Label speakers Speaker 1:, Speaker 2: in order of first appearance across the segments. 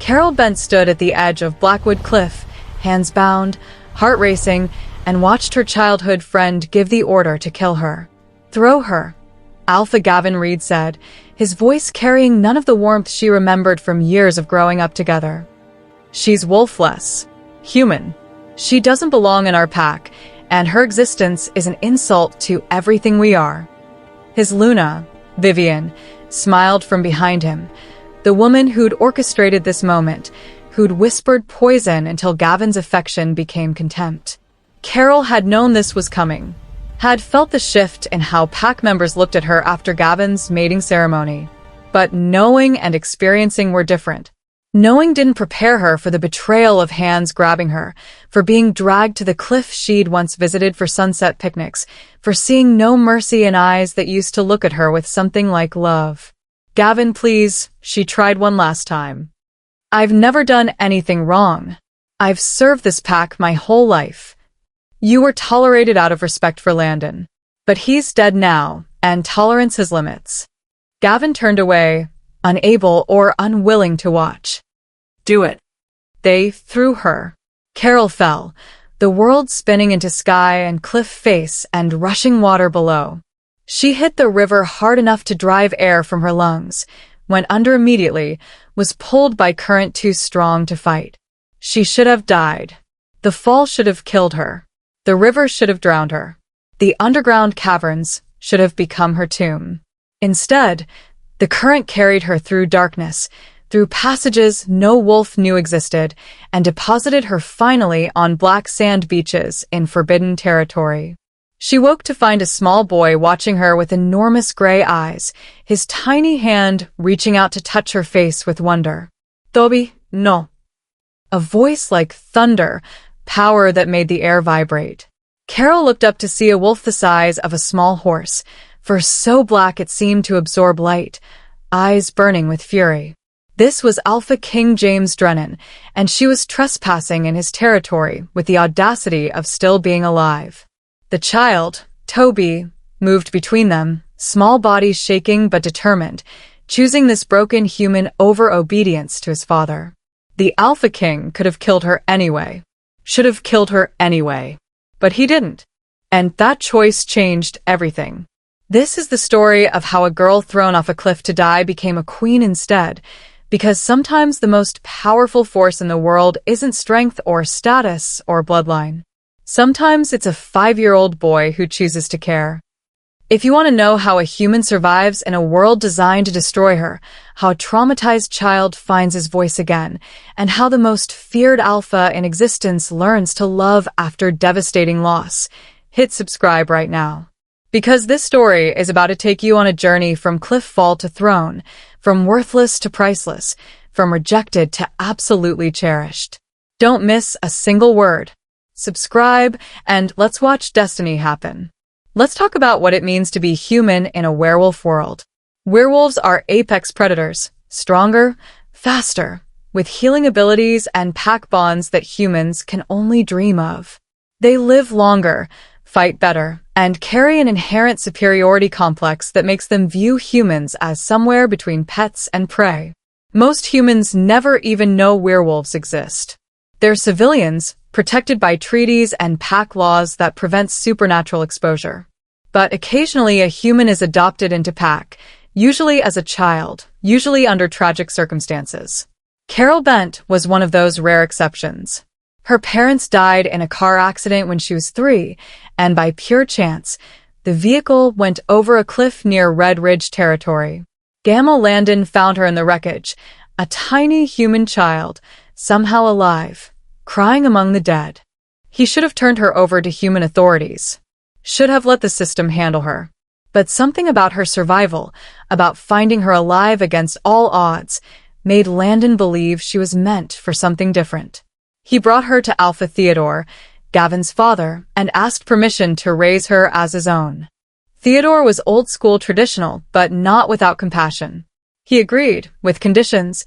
Speaker 1: Carol Bent stood at the edge of Blackwood Cliff, hands bound, heart racing, and watched her childhood friend give the order to kill her. "Throw her," Alpha Gavin Reed said, his voice carrying none of the warmth she remembered from years of growing up together. "She's wolfless. Human. She doesn't belong in our pack, and her existence is an insult to everything we are." His Luna, Vivian, smiled from behind him, the woman who'd orchestrated this moment, who'd whispered poison until Gavin's affection became contempt. Carol had known this was coming, had felt the shift in how pack members looked at her after Gavin's mating ceremony. But knowing and experiencing were different. Knowing didn't prepare her for the betrayal of hands grabbing her, for being dragged to the cliff she'd once visited for sunset picnics, for seeing no mercy in eyes that used to look at her with something like love. "Gavin, please," she tried one last time. "I've never done anything wrong. I've served this pack my whole life. You were tolerated out of respect for Landon. But he's dead now, and tolerance has limits." Gavin turned away, unable or unwilling to watch. "Do it." They threw her. Carol fell, the world spinning into sky and cliff face and rushing water below. She hit the river hard enough to drive air from her lungs, went under immediately, was pulled by current too strong to fight. She should have died. The fall should have killed her. The river should have drowned her. The underground caverns should have become her tomb. Instead, the current carried her through darkness, through passages no wolf knew existed, and deposited her finally on black sand beaches in forbidden territory. She woke to find a small boy watching her with enormous gray eyes, his tiny hand reaching out to touch her face with wonder. "Toby, no." A voice like thunder, power that made the air vibrate. Carol looked up to see a wolf the size of a small horse, fur so black it seemed to absorb light, eyes burning with fury. This was Alpha King James Drennan, and she was trespassing in his territory with the audacity of still being alive. The child, Toby, moved between them, small body shaking but determined, choosing this broken human over obedience to his father. The Alpha King could have killed her anyway. Should have killed her anyway. But he didn't. And that choice changed everything. This is the story of how a girl thrown off a cliff to die became a queen instead, because sometimes the most powerful force in the world isn't strength or status or bloodline. Sometimes it's a 5-year-old boy who chooses to care. If you want to know how a human survives in a world designed to destroy her, how a traumatized child finds his voice again, and how the most feared alpha in existence learns to love after devastating loss, hit subscribe right now. Because this story is about to take you on a journey from cliff fall to throne, from worthless to priceless, from rejected to absolutely cherished. Don't miss a single word. Subscribe, and let's watch destiny happen. Let's talk about what it means to be human in a werewolf world. Werewolves are apex predators, stronger, faster, with healing abilities and pack bonds that humans can only dream of. They live longer, fight better, and carry an inherent superiority complex that makes them view humans as somewhere between pets and prey. Most humans never even know werewolves exist. They're civilians, protected by treaties and pack laws that prevent supernatural exposure. But occasionally a human is adopted into pack, usually as a child, usually under tragic circumstances. Carol Bent was one of those rare exceptions. Her parents died in a car accident when she was 3, and by pure chance, the vehicle went over a cliff near Red Ridge territory. Gamma Landon found her in the wreckage, a tiny human child, somehow alive, crying among the dead. He should have turned her over to human authorities, should have let the system handle her. But something about her survival, about finding her alive against all odds, made Landon believe she was meant for something different. He brought her to Alpha Theodore, Gavin's father, and asked permission to raise her as his own. Theodore was old-school traditional, but not without compassion. He agreed, with conditions.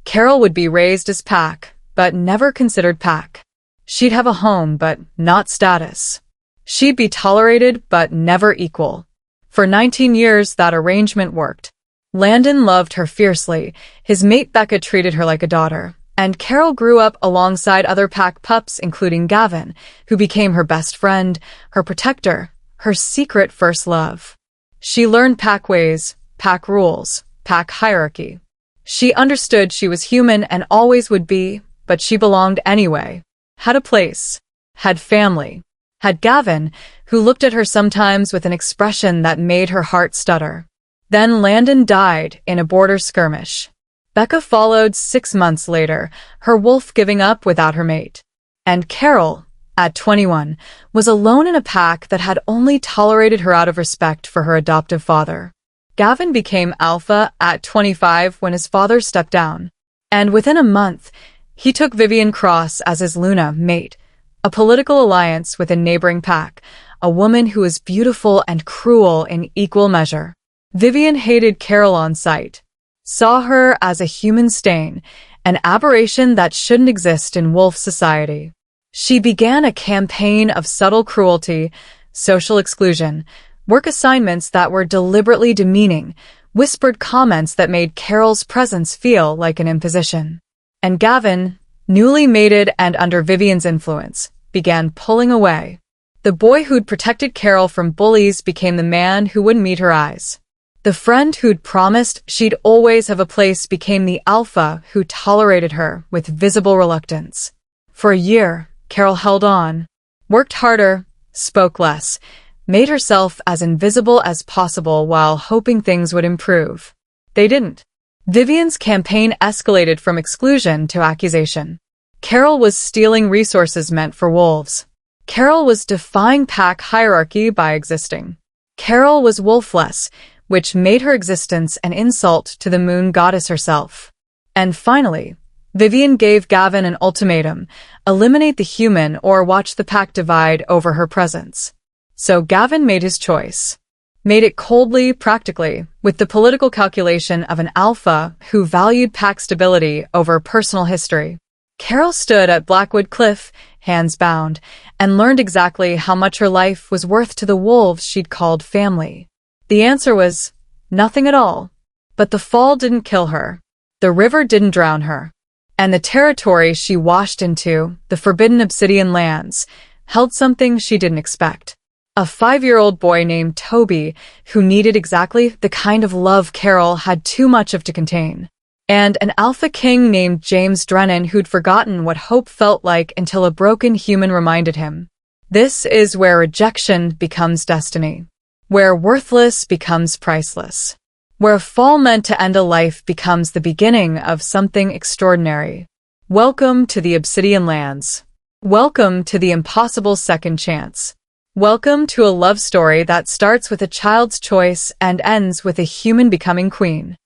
Speaker 1: Carol would be raised as pack, but never considered pack. She'd have a home, but not status. She'd be tolerated, but never equal. For 19 years, that arrangement worked. Landon loved her fiercely. His mate Becca treated her like a daughter, And Carol grew up alongside other pack pups, including Gavin, who became her best friend, her protector, her secret first love. She learned pack ways, pack rules, pack hierarchy. She understood she was human and always would be, but she belonged anyway. Had a place. Had family. Had Gavin, who looked at her sometimes with an expression that made her heart stutter. Then Landon died in a border skirmish. Becca followed 6 months later, her wolf giving up without her mate. And Carol, at 21, was alone in a pack that had only tolerated her out of respect for her adoptive father. Gavin became alpha at 25 when his father stepped down. And within a month, he took Vivian Cross as his Luna mate, a political alliance with a neighboring pack, a woman who was beautiful and cruel in equal measure. Vivian hated Carol on sight, saw her as a human stain, an aberration that shouldn't exist in wolf society. She began a campaign of subtle cruelty, social exclusion, work assignments that were deliberately demeaning, whispered comments that made Carol's presence feel like an imposition. And Gavin, newly mated and under Vivian's influence, began pulling away. The boy who'd protected Carol from bullies became the man who wouldn't meet her eyes. The friend who'd promised she'd always have a place became the alpha who tolerated her with visible reluctance. For a year, Carol held on, worked harder, spoke less, made herself as invisible as possible while hoping things would improve. They didn't. Vivian's campaign escalated from exclusion to accusation. Carol was stealing resources meant for wolves. Carol was defying pack hierarchy by existing. Carol was wolfless, which made her existence an insult to the moon goddess herself. And finally, Vivian gave Gavin an ultimatum: eliminate the human or watch the pack divide over her presence. So Gavin made his choice. Made it coldly, practically, with the political calculation of an alpha who valued pack stability over personal history. Carol stood at Blackwood Cliff, hands bound, and learned exactly how much her life was worth to the wolves she'd called family. The answer was nothing at all. But the fall didn't kill her. The river didn't drown her. And the territory she washed into, the forbidden obsidian lands, held something she didn't expect. A 5-year-old boy named Toby, who needed exactly the kind of love Carol had too much of to contain. And an alpha king named James Drennan who'd forgotten what hope felt like until a broken human reminded him. This is where rejection becomes destiny. Where worthless becomes priceless. Where a fall meant to end a life becomes the beginning of something extraordinary. Welcome to the Obsidian Lands. Welcome to the impossible second chance. Welcome to a love story that starts with a child's choice and ends with a human becoming queen.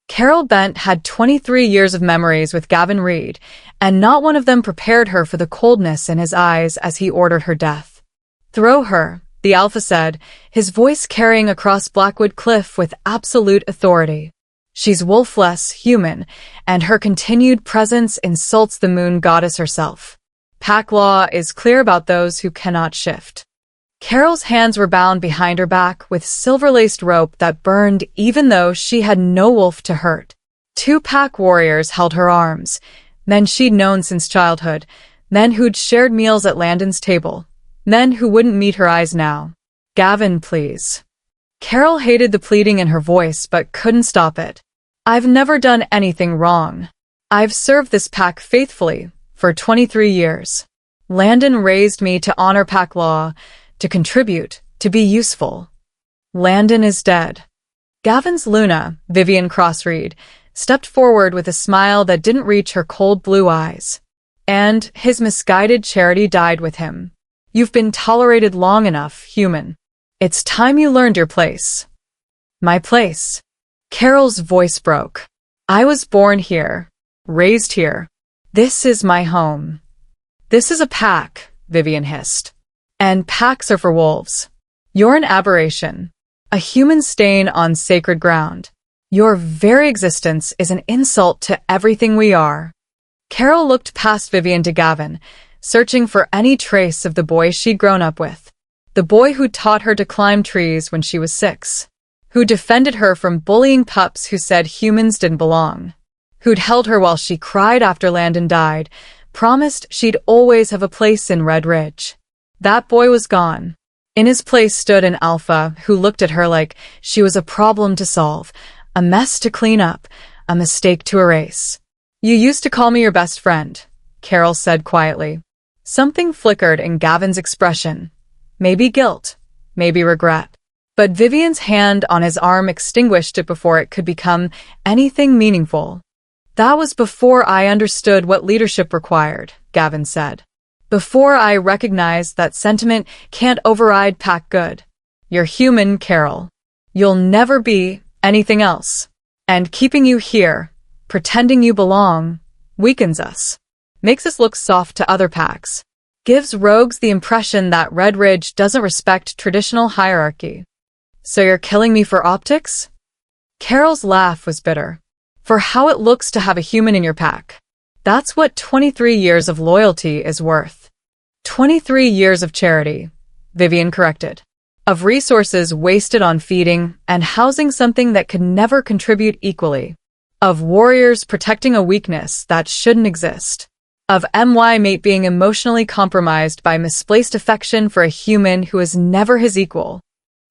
Speaker 1: Carol Bent had 23 years of memories with Gavin Reed, and not one of them prepared her for the coldness in his eyes as he ordered her death. Throw her, the alpha said, his voice carrying across Blackwood Cliff with absolute authority. She's wolfless, human, and her continued presence insults the moon goddess herself. Pack law is clear about those who cannot shift. Carol's hands were bound behind her back with silver-laced rope that burned even though she had no wolf to hurt. 2 pack warriors held her arms, men she'd known since childhood, men who'd shared meals at Landon's table, men who wouldn't meet her eyes now. Gavin, please. Carol hated the pleading in her voice but couldn't stop it. I've never done anything wrong. I've served this pack faithfully for 23 years. Landon raised me to honor pack law, to contribute, to be useful. Landon is dead. Gavin's Luna, Vivian Cross-Reed, stepped forward with a smile that didn't reach her cold blue eyes. And his misguided charity died with him. You've been tolerated long enough, human. It's time you learned your place. My place. Carol's voice broke. I was born here, raised here. This is my home. This is a pack, Vivian hissed. And packs are for wolves. You're an aberration, a human stain on sacred ground. Your very existence is an insult to everything we are. Carol looked past Vivian to Gavin, searching for any trace of the boy she'd grown up with. The boy who taught her to climb trees when she was 6. Who defended her from bullying pups who said humans didn't belong. who'd held her while she cried after Landon died, promised she'd always have a place in Red Ridge. That boy was gone. In his place stood an alpha who looked at her like she was a problem to solve, a mess to clean up, a mistake to erase. "You used to call me your best friend," Carol said quietly. Something flickered in Gavin's expression. Maybe guilt, maybe regret. But Vivian's hand on his arm extinguished it before it could become anything meaningful. "That was before I understood what leadership required," Gavin said. "Before I recognized that sentiment can't override pack good. You're human, Carol. You'll never be anything else. And keeping you here, pretending you belong, weakens us. Makes us look soft to other packs. Gives rogues the impression that Red Ridge doesn't respect traditional hierarchy. So you're killing me for optics?" Carol's laugh was bitter. "For how it looks to have a human in your pack. That's what 23 years of loyalty is worth." 23 years of charity, Vivian corrected. Of resources wasted on feeding and housing something that could never contribute equally. Of warriors protecting a weakness that shouldn't exist. Of my mate being emotionally compromised by misplaced affection for a human who is never his equal.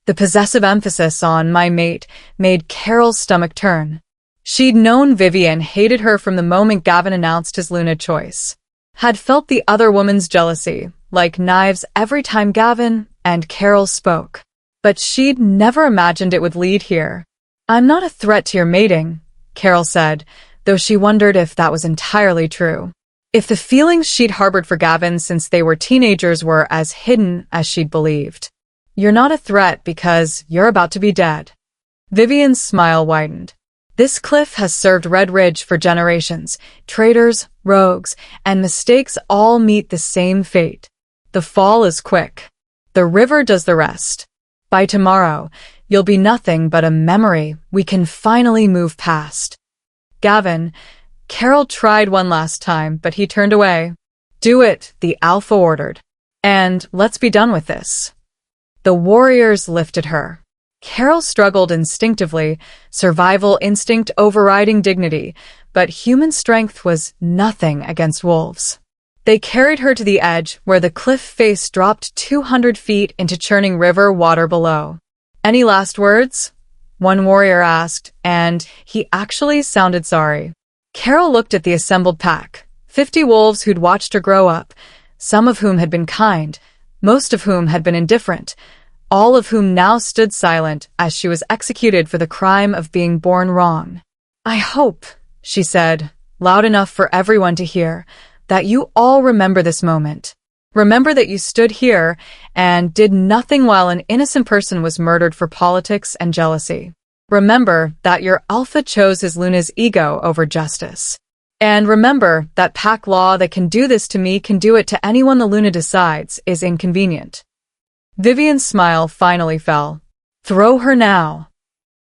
Speaker 1: The possessive emphasis on my mate made Carol's stomach turn. She'd known Vivian hated her from the moment Gavin announced his Luna choice. Had felt the other woman's jealousy, like knives every time Gavin and Carol spoke. But she'd never imagined it would lead here. "I'm not a threat to your mating," Carol said, though she wondered if that was entirely true. If the feelings she'd harbored for Gavin since they were teenagers were as hidden as she'd believed. "You're not a threat because you're about to be dead." Vivian's smile widened. "This cliff has served Red Ridge for generations. Traitors, rogues, and mistakes all meet the same fate. The fall is quick. The river does the rest. By tomorrow, you'll be nothing but a memory we can finally move past." "Gavin," Carol tried one last time, but he turned away. "Do it," the Alpha ordered. "And let's be done with this." The warriors lifted her. Carol struggled instinctively, survival instinct overriding dignity, but human strength was nothing against wolves. They carried her to the edge, where the cliff face dropped 200 feet into churning river water below. "Any last words?" one warrior asked, and he actually sounded sorry. Carol looked at the assembled pack, 50 wolves who'd watched her grow up, some of whom had been kind, most of whom had been indifferent, all of whom now stood silent as she was executed for the crime of being born wrong. "I hope," she said, loud enough for everyone to hear, "that you all remember this moment. Remember that you stood here and did nothing while an innocent person was murdered for politics and jealousy. Remember that your Alpha chose his Luna's ego over justice. And remember that pack law that can do this to me can do it to anyone the Luna decides is inconvenient." Vivian's smile finally fell. "Throw her now."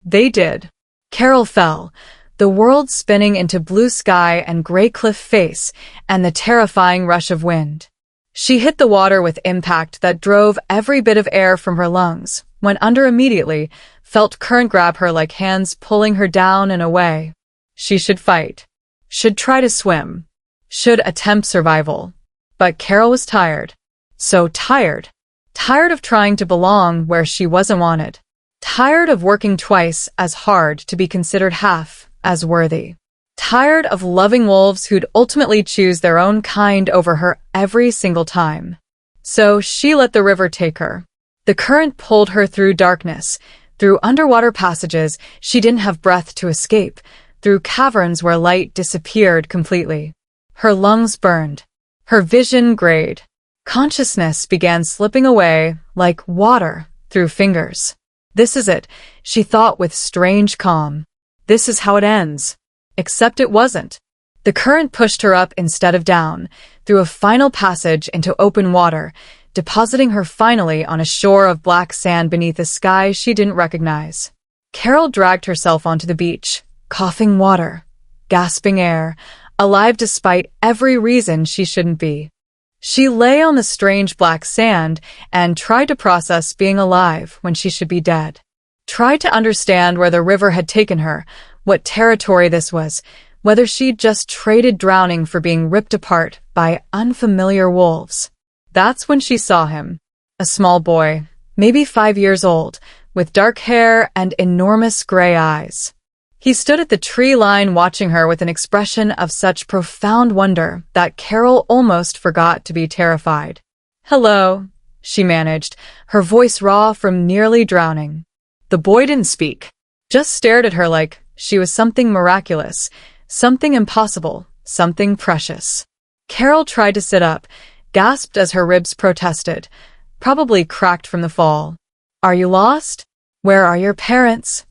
Speaker 1: They did. Carol fell, the world spinning into blue sky and gray cliff face and the terrifying rush of wind. She hit the water with impact that drove every bit of air from her lungs, went under immediately, felt current grab her like hands pulling her down and away. She should fight. Should try to swim. Should attempt survival. But Carol was tired. So tired. Tired of trying to belong where she wasn't wanted. Tired of working twice as hard to be considered half as worthy. Tired of loving wolves who'd ultimately choose their own kind over her every single time. So she let the river take her. The current pulled her through darkness, through underwater passages she didn't have breath to escape, through caverns where light disappeared completely. Her lungs burned. Her vision grayed. Consciousness began slipping away like water through fingers. This is it, she thought with strange calm. This is how it ends. Except it wasn't. The current pushed her up instead of down, through a final passage into open water, depositing her finally on a shore of black sand beneath a sky she didn't recognize. Carol dragged herself onto the beach, coughing water, gasping air, alive despite every reason she shouldn't be. She lay on the strange black sand and tried to process being alive when she should be dead. Tried to understand where the river had taken her, what territory this was, whether she'd just traded drowning for being ripped apart by unfamiliar wolves. That's when she saw him. A small boy, maybe 5 years old, with dark hair and enormous gray eyes. He stood at the tree line watching her with an expression of such profound wonder that Carol almost forgot to be terrified. "Hello," she managed, her voice raw from nearly drowning. The boy didn't speak, just stared at her like she was something miraculous, something impossible, something precious. Carol tried to sit up, gasped as her ribs protested, probably cracked from the fall. "Are you lost? Where are your parents?"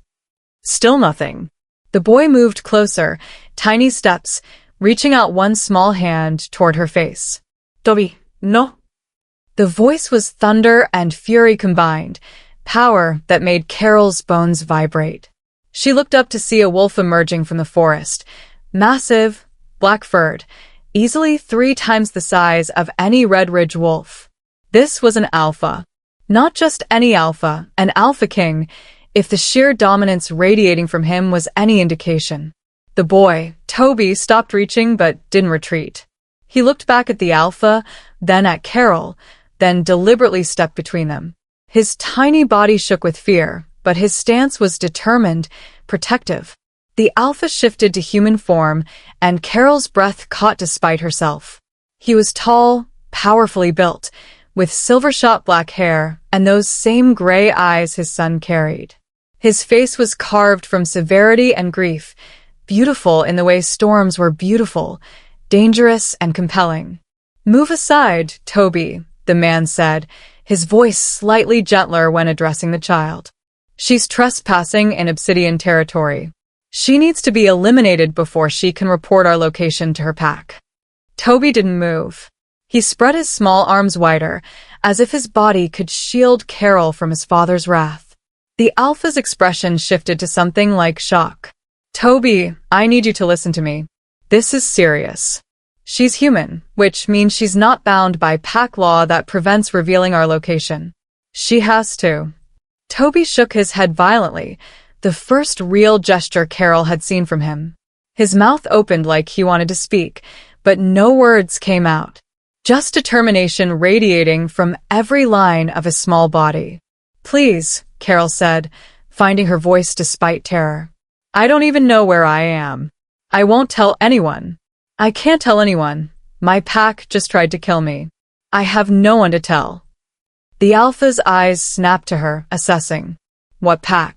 Speaker 1: Still nothing. The boy moved closer, tiny steps, reaching out one small hand toward her face. "Toby, no." The voice was thunder and fury combined, power that made Carol's bones vibrate. She looked up to see a wolf emerging from the forest, massive, black-furred, easily 3 times the size of any Red Ridge wolf. This was an alpha. Not just any alpha, an alpha king, if the sheer dominance radiating from him was any indication. The boy, Toby, stopped reaching but didn't retreat. He looked back at the alpha, then at Carol, then deliberately stepped between them. His tiny body shook with fear, but his stance was determined, protective. The alpha shifted to human form, and Carol's breath caught despite herself. He was tall, powerfully built, with silver-shot black hair and those same gray eyes his son carried. His face was carved from severity and grief, beautiful in the way storms were beautiful, dangerous and compelling. "Move aside, Toby," the man said, his voice slightly gentler when addressing the child. "She's trespassing in obsidian territory. She needs to be eliminated before she can report our location to her pack." Toby didn't move. He spread his small arms wider, as if his body could shield Carol from his father's wrath. The alpha's expression shifted to something like shock. "Toby, I need you to listen to me. This is serious. She's human, which means she's not bound by pack law that prevents revealing our location. She has to." Toby shook his head violently, the first real gesture Carol had seen from him. His mouth opened like he wanted to speak, but no words came out. Just determination radiating from every line of his small body. "Please," Carol said, finding her voice despite terror. "I don't even know where I am. I won't tell anyone. I can't tell anyone. My pack just tried to kill me. I have no one to tell." The alpha's eyes snapped to her, assessing. "What pack?"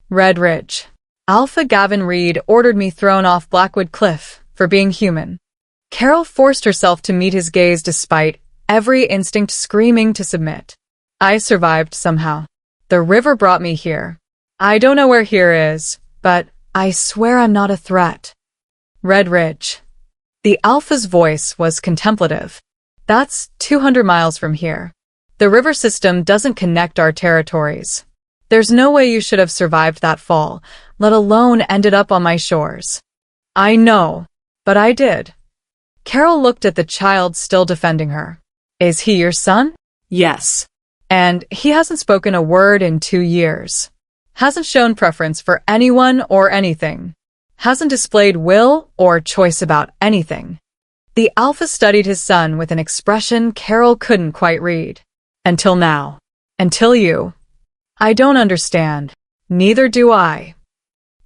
Speaker 1: "Red Ridge. Alpha Gavin Reed ordered me thrown off Blackwood Cliff for being human." Carol forced herself to meet his gaze despite every instinct screaming to submit. "I survived somehow. The river brought me here. I don't know where here is, but I swear I'm not a threat." "Red Ridge." The alpha's voice was contemplative. "That's 200 miles from here. The river system doesn't connect our territories. There's no way you should have survived that fall, let alone ended up on my shores." "I know, but I did." Carol looked at the child still defending her. "Is he your son?" "Yes. And he hasn't spoken a word in 2 years. Hasn't shown preference for anyone or anything. Hasn't displayed will or choice about anything." The alpha studied his son with an expression Carol couldn't quite read. "Until now. Until you." "I don't understand. Neither do I."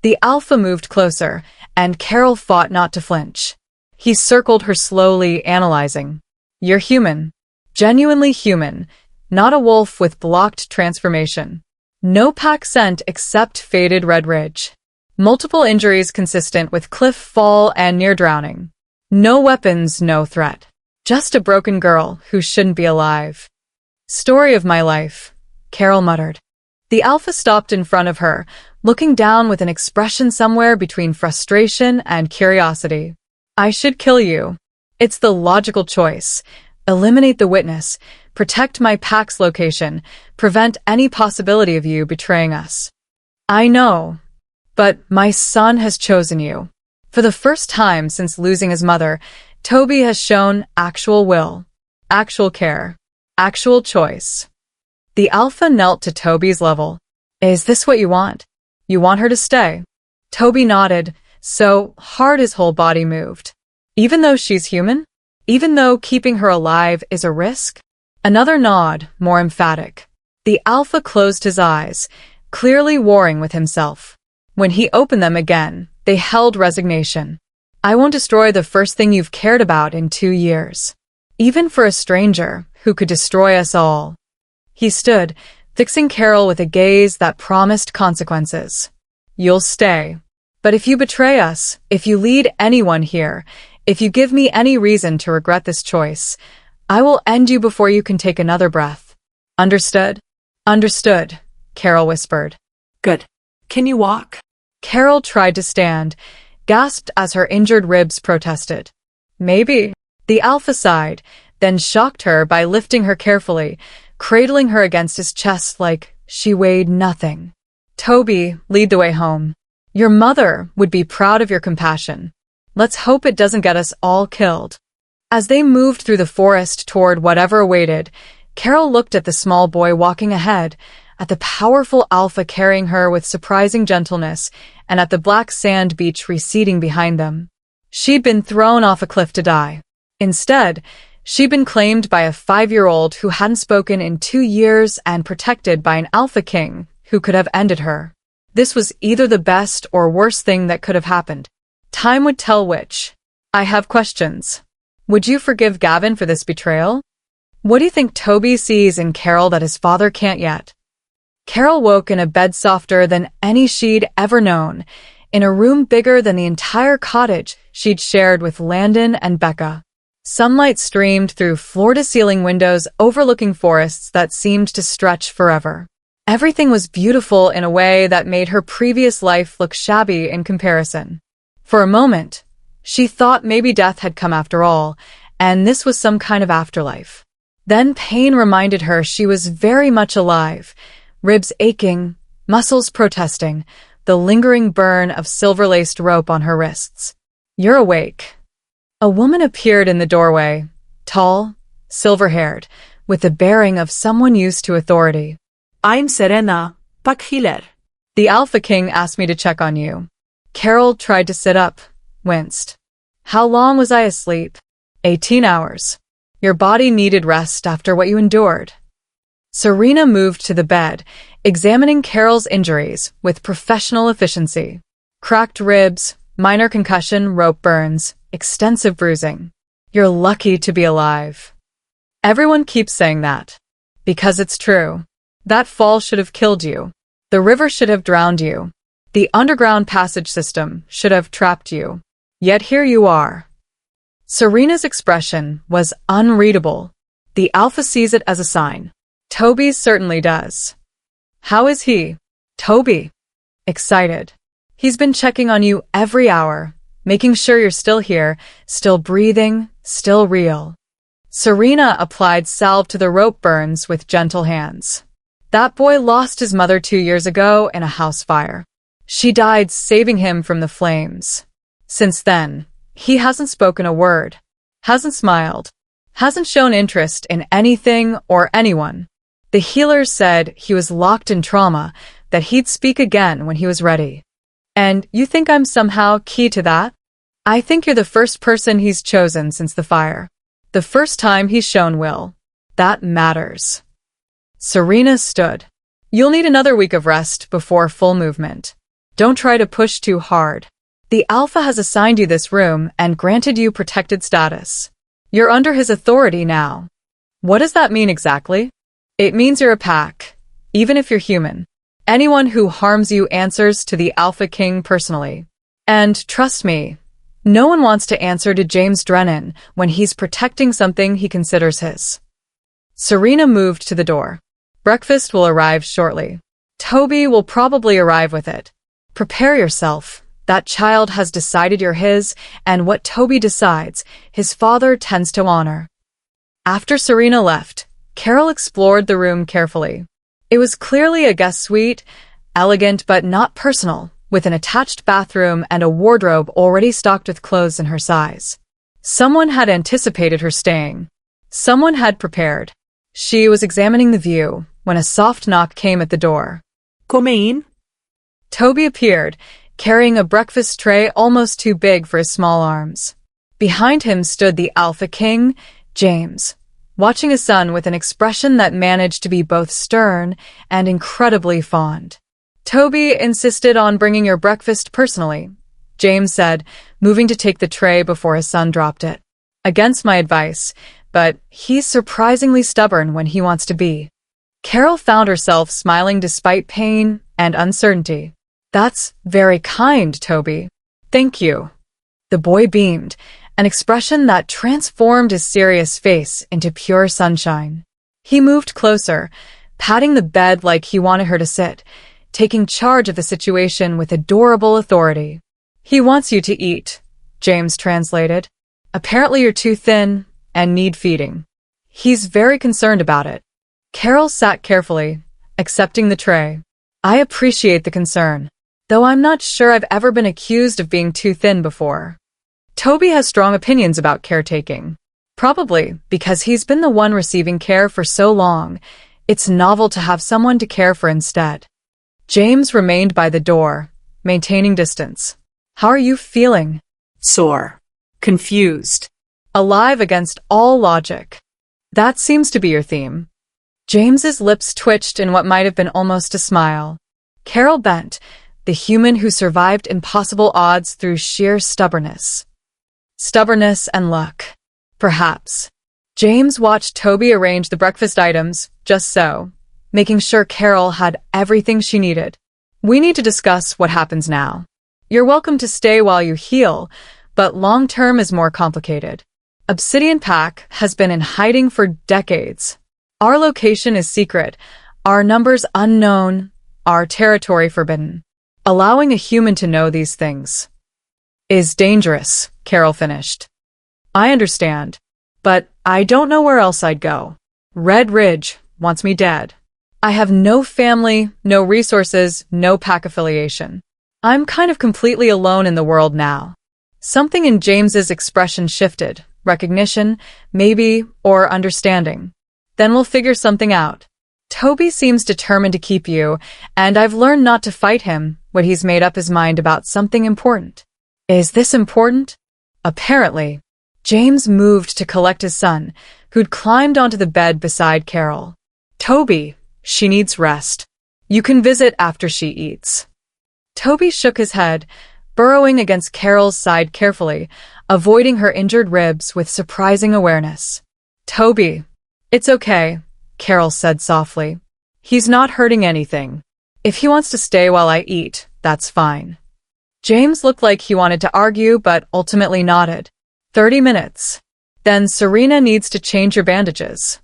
Speaker 1: The alpha moved closer, and Carol fought not to flinch. He circled her slowly, analyzing. "You're human. Genuinely human. Not a wolf with blocked transformation. No pack scent except faded Red Ridge. Multiple injuries consistent with cliff fall and near drowning. No weapons, no threat. Just a broken girl who shouldn't be alive." "Story of my life," Carol muttered. The alpha stopped in front of her, looking down with an expression somewhere between frustration and curiosity. "I should kill you. It's the logical choice. Eliminate the witness, protect my pack's location, prevent any possibility of you betraying us." "I know. But my son has chosen you." For the first time since losing his mother, Toby has shown actual will, actual care, actual choice. The alpha knelt to Toby's level. "Is this what you want? You want her to stay?" Toby nodded, so hard his whole body moved. Even though she's human? Even though keeping her alive is a risk? Another nod, more emphatic. The alpha closed his eyes, clearly warring with himself. When he opened them again, they held resignation. I won't destroy the first thing you've cared about in 2 years. Even for a stranger who could destroy us all. He stood, fixing Carol with a gaze that promised consequences. You'll stay. But if you betray us, if you lead anyone here, if you give me any reason to regret this choice, I will end you before you can take another breath. Understood? Understood, Carol whispered.
Speaker 2: Good. Can you walk?
Speaker 1: Carol tried to stand, gasped as her injured ribs protested. Maybe. The alpha sighed, then shocked her by lifting her carefully, cradling her against his chest like she weighed nothing. Toby, lead the way home. Your mother would be proud of your compassion. Let's hope it doesn't get us all killed. As they moved through the forest toward whatever awaited, Carol looked at the small boy walking ahead, at the powerful alpha carrying her with surprising gentleness, and at the black sand beach receding behind them. She'd been thrown off a cliff to die. Instead, she'd been claimed by a 5-year-old who hadn't spoken in 2 years and protected by an alpha king who could have ended her. This was either the best or worst thing that could have happened. Time would tell which. I have questions. Would you forgive Gavin for this betrayal? What do you think Toby sees in Carol that his father can't yet? Carol woke in a bed softer than any she'd ever known, in a room bigger than the entire cottage she'd shared with Landon and Becca. Sunlight streamed through floor-to-ceiling windows overlooking forests that seemed to stretch forever. Everything was beautiful in a way that made her previous life look shabby in comparison. For a moment, she thought maybe death had come after all, and this was some kind of afterlife. Then pain reminded her she was very much alive, ribs aching, muscles protesting, the lingering burn of silver-laced rope on her wrists. You're awake. A woman appeared in the doorway, tall, silver-haired, with the bearing of someone used to authority.
Speaker 2: I'm Serena Pakhiller.
Speaker 1: The Alpha King asked me to check on you. Carol tried to sit up, winced. How long was I asleep? 18 hours. Your body needed rest after what you endured. Serena moved to the bed, examining Carol's injuries with professional efficiency. Cracked ribs, minor concussion, rope burns, extensive bruising. You're lucky to be alive. Everyone keeps saying that. Because it's true. That fall should have killed you. The river should have drowned you. The underground passage system should have trapped you. Yet here you are. Serena's expression was unreadable. The Alpha sees it as a sign. Toby certainly does. How is he? Toby. Excited. He's been checking on you every hour, making sure you're still here, still breathing, still real. Serena applied salve to the rope burns with gentle hands. That boy lost his mother 2 years ago in a house fire. She died saving him from the flames. Since then, he hasn't spoken a word, hasn't smiled, hasn't shown interest in anything or anyone. The healers said he was locked in trauma, that he'd speak again when he was ready. And you think I'm somehow key to that? I think you're the first person he's chosen since the fire. The first time he's shown will. That matters. Serena stood. You'll need another week of rest before full movement. Don't try to push too hard. The Alpha has assigned you this room and granted you protected status. You're under his authority now. What does that mean exactly? It means you're a pack, even if you're human. Anyone who harms you answers to the Alpha King personally. And trust me, no one wants to answer to James Drennan when he's protecting something he considers his. Serena moved to the door. Breakfast will arrive shortly. Toby will probably arrive with it. Prepare yourself. That child has decided you're his, and what Toby decides, his father tends to honor. After Serena left, Carol explored the room carefully. It was clearly a guest suite, elegant but not personal, with an attached bathroom and a wardrobe already stocked with clothes in her size. Someone had anticipated her staying. Someone had prepared. She was examining the view when a soft knock came at the door.
Speaker 2: Come in.
Speaker 1: Toby appeared, carrying a breakfast tray almost too big for his small arms. Behind him stood the Alpha King, James, watching his son with an expression that managed to be both stern and incredibly fond. Toby insisted on bringing your breakfast personally, James said, moving to take the tray before his son dropped it. Against my advice, but he's surprisingly stubborn when he wants to be. Carol found herself smiling despite pain and uncertainty. That's very kind, Toby. Thank you. The boy beamed, an expression that transformed his serious face into pure sunshine. He moved closer, patting the bed like he wanted her to sit, taking charge of the situation with adorable authority. He wants you to eat, James translated. Apparently you're too thin and need feeding. He's very concerned about it. Carol sat carefully, accepting the tray. I appreciate the concern, though I'm not sure I've ever been accused of being too thin before. Toby has strong opinions about caretaking. Probably because he's been the one receiving care for so long, it's novel to have someone to care for instead. James remained by the door, maintaining distance. How are you feeling?
Speaker 2: Sore. Confused.
Speaker 1: Alive against all logic. That seems to be your theme. James's lips twitched in what might have been almost a smile. Carol bent, the human who survived impossible odds through sheer stubbornness. Stubbornness and luck. Perhaps. James watched Toby arrange the breakfast items, just so, making sure Carol had everything she needed. We need to discuss what happens now. You're welcome to stay while you heal, but long-term is more complicated. Obsidian Pack has been in hiding for decades. Our location is secret, our numbers unknown, our territory forbidden. Allowing a human to know these things is dangerous, Carol finished. I understand, but I don't know where else I'd go. Red Ridge wants me dead. I have no family, no resources, no pack affiliation. I'm kind of completely alone in the world now. Something in James's expression shifted. Recognition, maybe, or understanding. Then we'll figure something out. Toby seems determined to keep you, and I've learned not to fight him when he's made up his mind about something important. Is this important? Apparently. James moved to collect his son, who'd climbed onto the bed beside Carol. Toby, she needs rest. You can visit after she eats. Toby shook his head, burrowing against Carol's side carefully, avoiding her injured ribs with surprising awareness. Toby, it's okay, Carol said softly. He's not hurting anything. If he wants to stay while I eat, that's fine. James looked like he wanted to argue, but ultimately nodded. 30 minutes. Then Serena needs to change your bandages.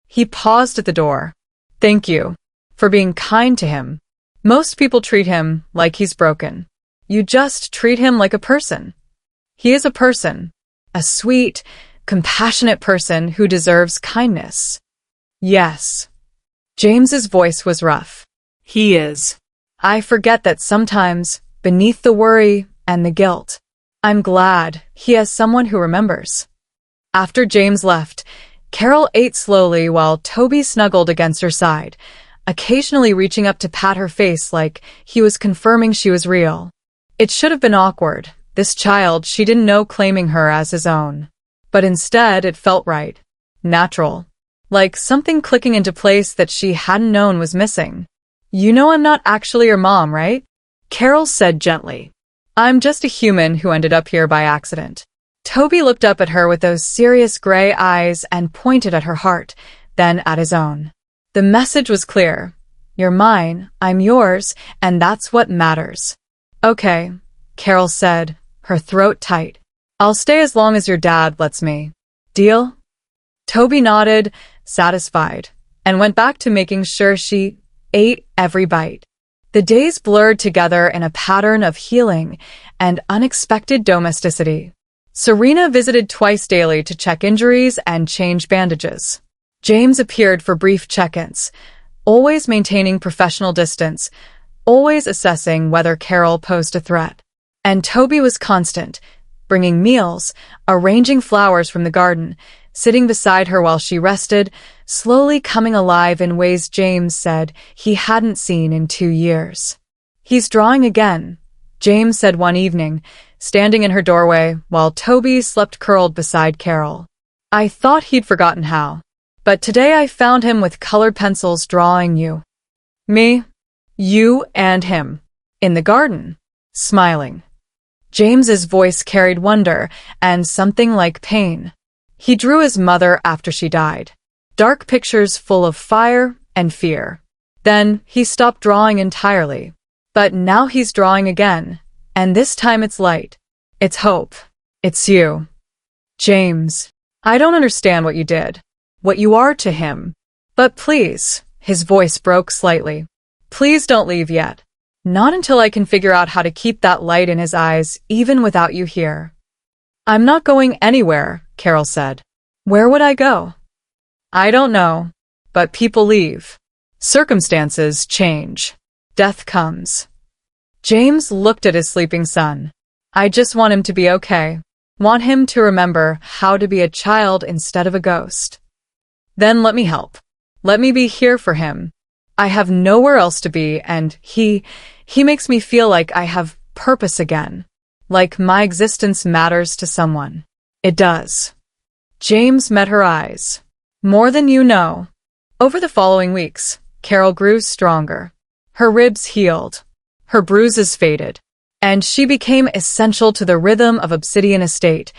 Speaker 1: He paused at the door. Thank you for being kind to him. Most people treat him like he's broken. You just treat him like a person. He is a person, a sweet, compassionate person who deserves kindness. Yes. James's voice was rough.
Speaker 2: He is.
Speaker 1: I forget that sometimes, beneath the worry and the guilt, I'm glad he has someone who remembers. After James left, Carol ate slowly while Toby snuggled against her side, occasionally reaching up to pat her face like he was confirming she was real. It should have been awkward, this child she didn't know claiming her as his own. But instead it felt right. Natural. Like something clicking into place that she hadn't known was missing. You know I'm not actually your mom, right? Carol said gently. I'm just a human who ended up here by accident. Toby looked up at her with those serious gray eyes and pointed at her heart, then at his own. The message was clear. You're mine, I'm yours, and that's what matters. Okay, Carol said, her throat tight. I'll stay as long as your dad lets me. Deal? Toby nodded, satisfied, and went back to making sure she ate every bite. The days blurred together in a pattern of healing and unexpected domesticity. Serena visited twice daily to check injuries and change bandages. James appeared for brief check-ins, always maintaining professional distance, always assessing whether Carol posed a threat. And Toby was constant, bringing meals, arranging flowers from the garden, sitting beside her while she rested, slowly coming alive in ways James said he hadn't seen in 2 years. He's drawing again, James said one evening, standing in her doorway while Toby slept curled beside Carol. I thought he'd forgotten how. But today I found him with colored pencils drawing you. Me, you, and him. In the garden. Smiling. James's voice carried wonder and something like pain. He drew his mother after she died. Dark pictures full of fire and fear. Then he stopped drawing entirely. But now he's drawing again, and this time it's light. It's hope. It's you. James, I don't understand what you did, what you are to him. But please, his voice broke slightly. Please don't leave yet. Not until I can figure out how to keep that light in his eyes, even without you here. I'm not going anywhere, Carol said. Where would I go? I don't know, but people leave. Circumstances change. Death comes. James looked at his sleeping son. I just want him to be okay. Want him to remember how to be a child instead of a ghost. Then let me help. Let me be here for him. I have nowhere else to be, and he makes me feel like I have purpose again. Like my existence matters to someone. It does. James met her eyes. More than you know. Over the following weeks, Carol grew stronger. Her ribs healed. Her bruises faded. And she became essential to the rhythm of Obsidian Estate,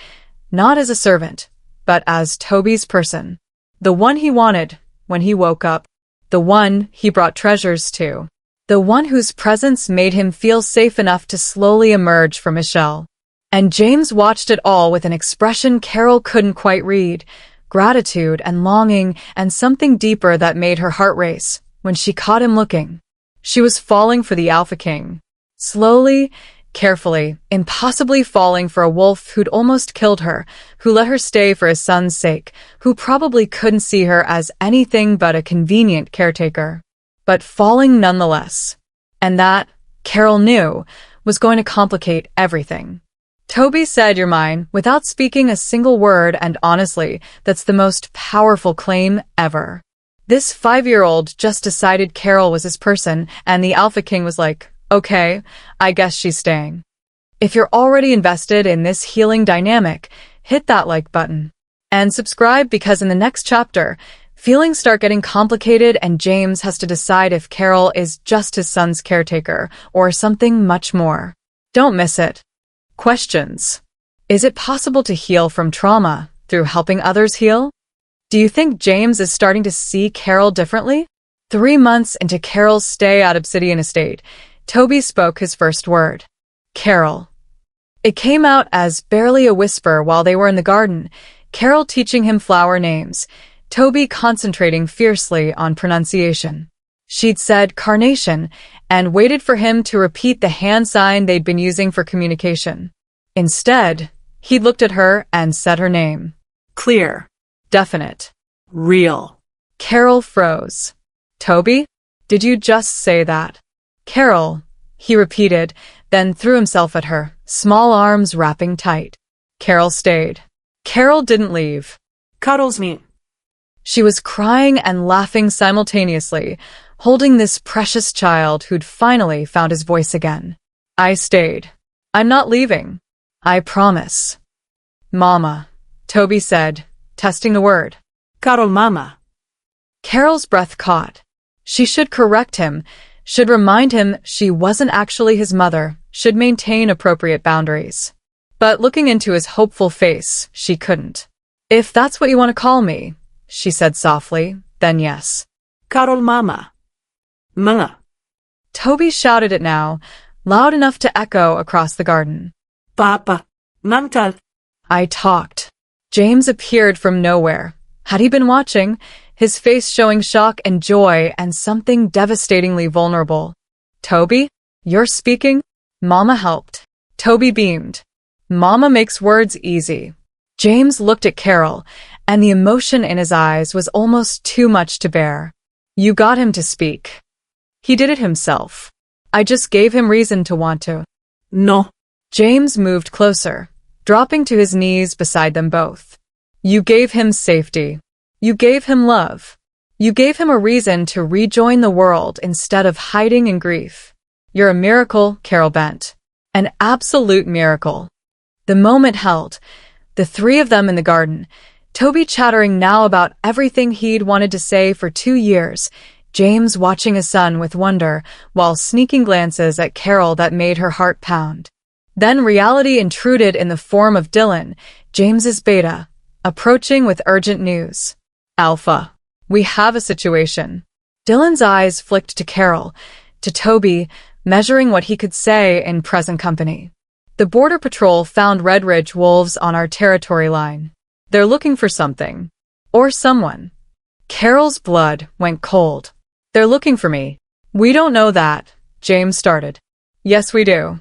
Speaker 1: not as a servant, but as Toby's person. The one he wanted when he woke up. The one he brought treasures to. The one whose presence made him feel safe enough to slowly emerge from his shell. And James watched it all with an expression Carol couldn't quite read. Gratitude and longing and something deeper that made her heart race when she caught him looking. She was falling for the Alpha King. Slowly, carefully, impossibly falling for a wolf who'd almost killed her, who let her stay for his son's sake, who probably couldn't see her as anything but a convenient caretaker. But falling nonetheless. And that, Carol knew, was going to complicate everything. Toby said you're mine without speaking a single word, and honestly, that's the most powerful claim ever. This 5-year-old just decided Carol was his person, and the Alpha King was like, okay, I guess she's staying. If you're already invested in this healing dynamic, hit that like button. And subscribe, because in the next chapter, feelings start getting complicated and James has to decide if Carol is just his son's caretaker or something much more. Don't miss it. Questions. Is it possible to heal from trauma through helping others heal? Do you think James is starting to see Carol differently? 3 months into Carol's stay at Obsidian Estate, Toby spoke his first word. Carol. It came out as barely a whisper while they were in the garden, Carol teaching him flower names, Toby concentrating fiercely on pronunciation. She'd said carnation and waited for him to repeat the hand sign they'd been using for communication. Instead, he'd looked at her and said her name.
Speaker 2: Clear.
Speaker 1: Definite.
Speaker 2: Real.
Speaker 1: Carol froze. Toby? Did you just say that? Carol, he repeated, then threw himself at her, small arms wrapping tight. Carol stayed. Carol didn't leave.
Speaker 2: Cuddles me.
Speaker 1: She was crying and laughing simultaneously, holding this precious child who'd finally found his voice again. I stayed. I'm not leaving. I promise. Mama, Toby said, testing the word.
Speaker 2: Cuddle mama.
Speaker 1: Carol's breath caught. She should correct him, should remind him she wasn't actually his mother, should maintain appropriate boundaries. But looking into his hopeful face, she couldn't. If that's what you want to call me, she said softly, then yes.
Speaker 2: Cuddle mama. Mama.
Speaker 1: Toby shouted it now, loud enough to echo across the garden.
Speaker 2: Papa. Nantal.
Speaker 1: I talked. James appeared from nowhere. Had he been watching, his face showing shock and joy and something devastatingly vulnerable. Toby, you're speaking? Mama helped. Toby beamed. Mama makes words easy. James looked at Carol, and the emotion in his eyes was almost too much to bear. You got him to speak. He did it himself. I just gave him reason to want to.
Speaker 2: No.
Speaker 1: James moved closer, dropping to his knees beside them both. You gave him safety. You gave him love. You gave him a reason to rejoin the world instead of hiding in grief. You're a miracle, Carol bent. An absolute miracle. The moment held. The three of them in the garden. Toby chattering now about everything he'd wanted to say for 2 years. James watching his son with wonder, while sneaking glances at Carol that made her heart pound. Then reality intruded in the form of Dylan, James's beta, approaching with urgent news. Alpha. We have a situation. Dylan's eyes flicked to Carol, to Toby, measuring what he could say in present company. The Border Patrol found Red Ridge wolves on our territory line. They're looking for something. Or someone. Carol's blood went cold. They're looking for me. We don't know that, James started. Yes, we do.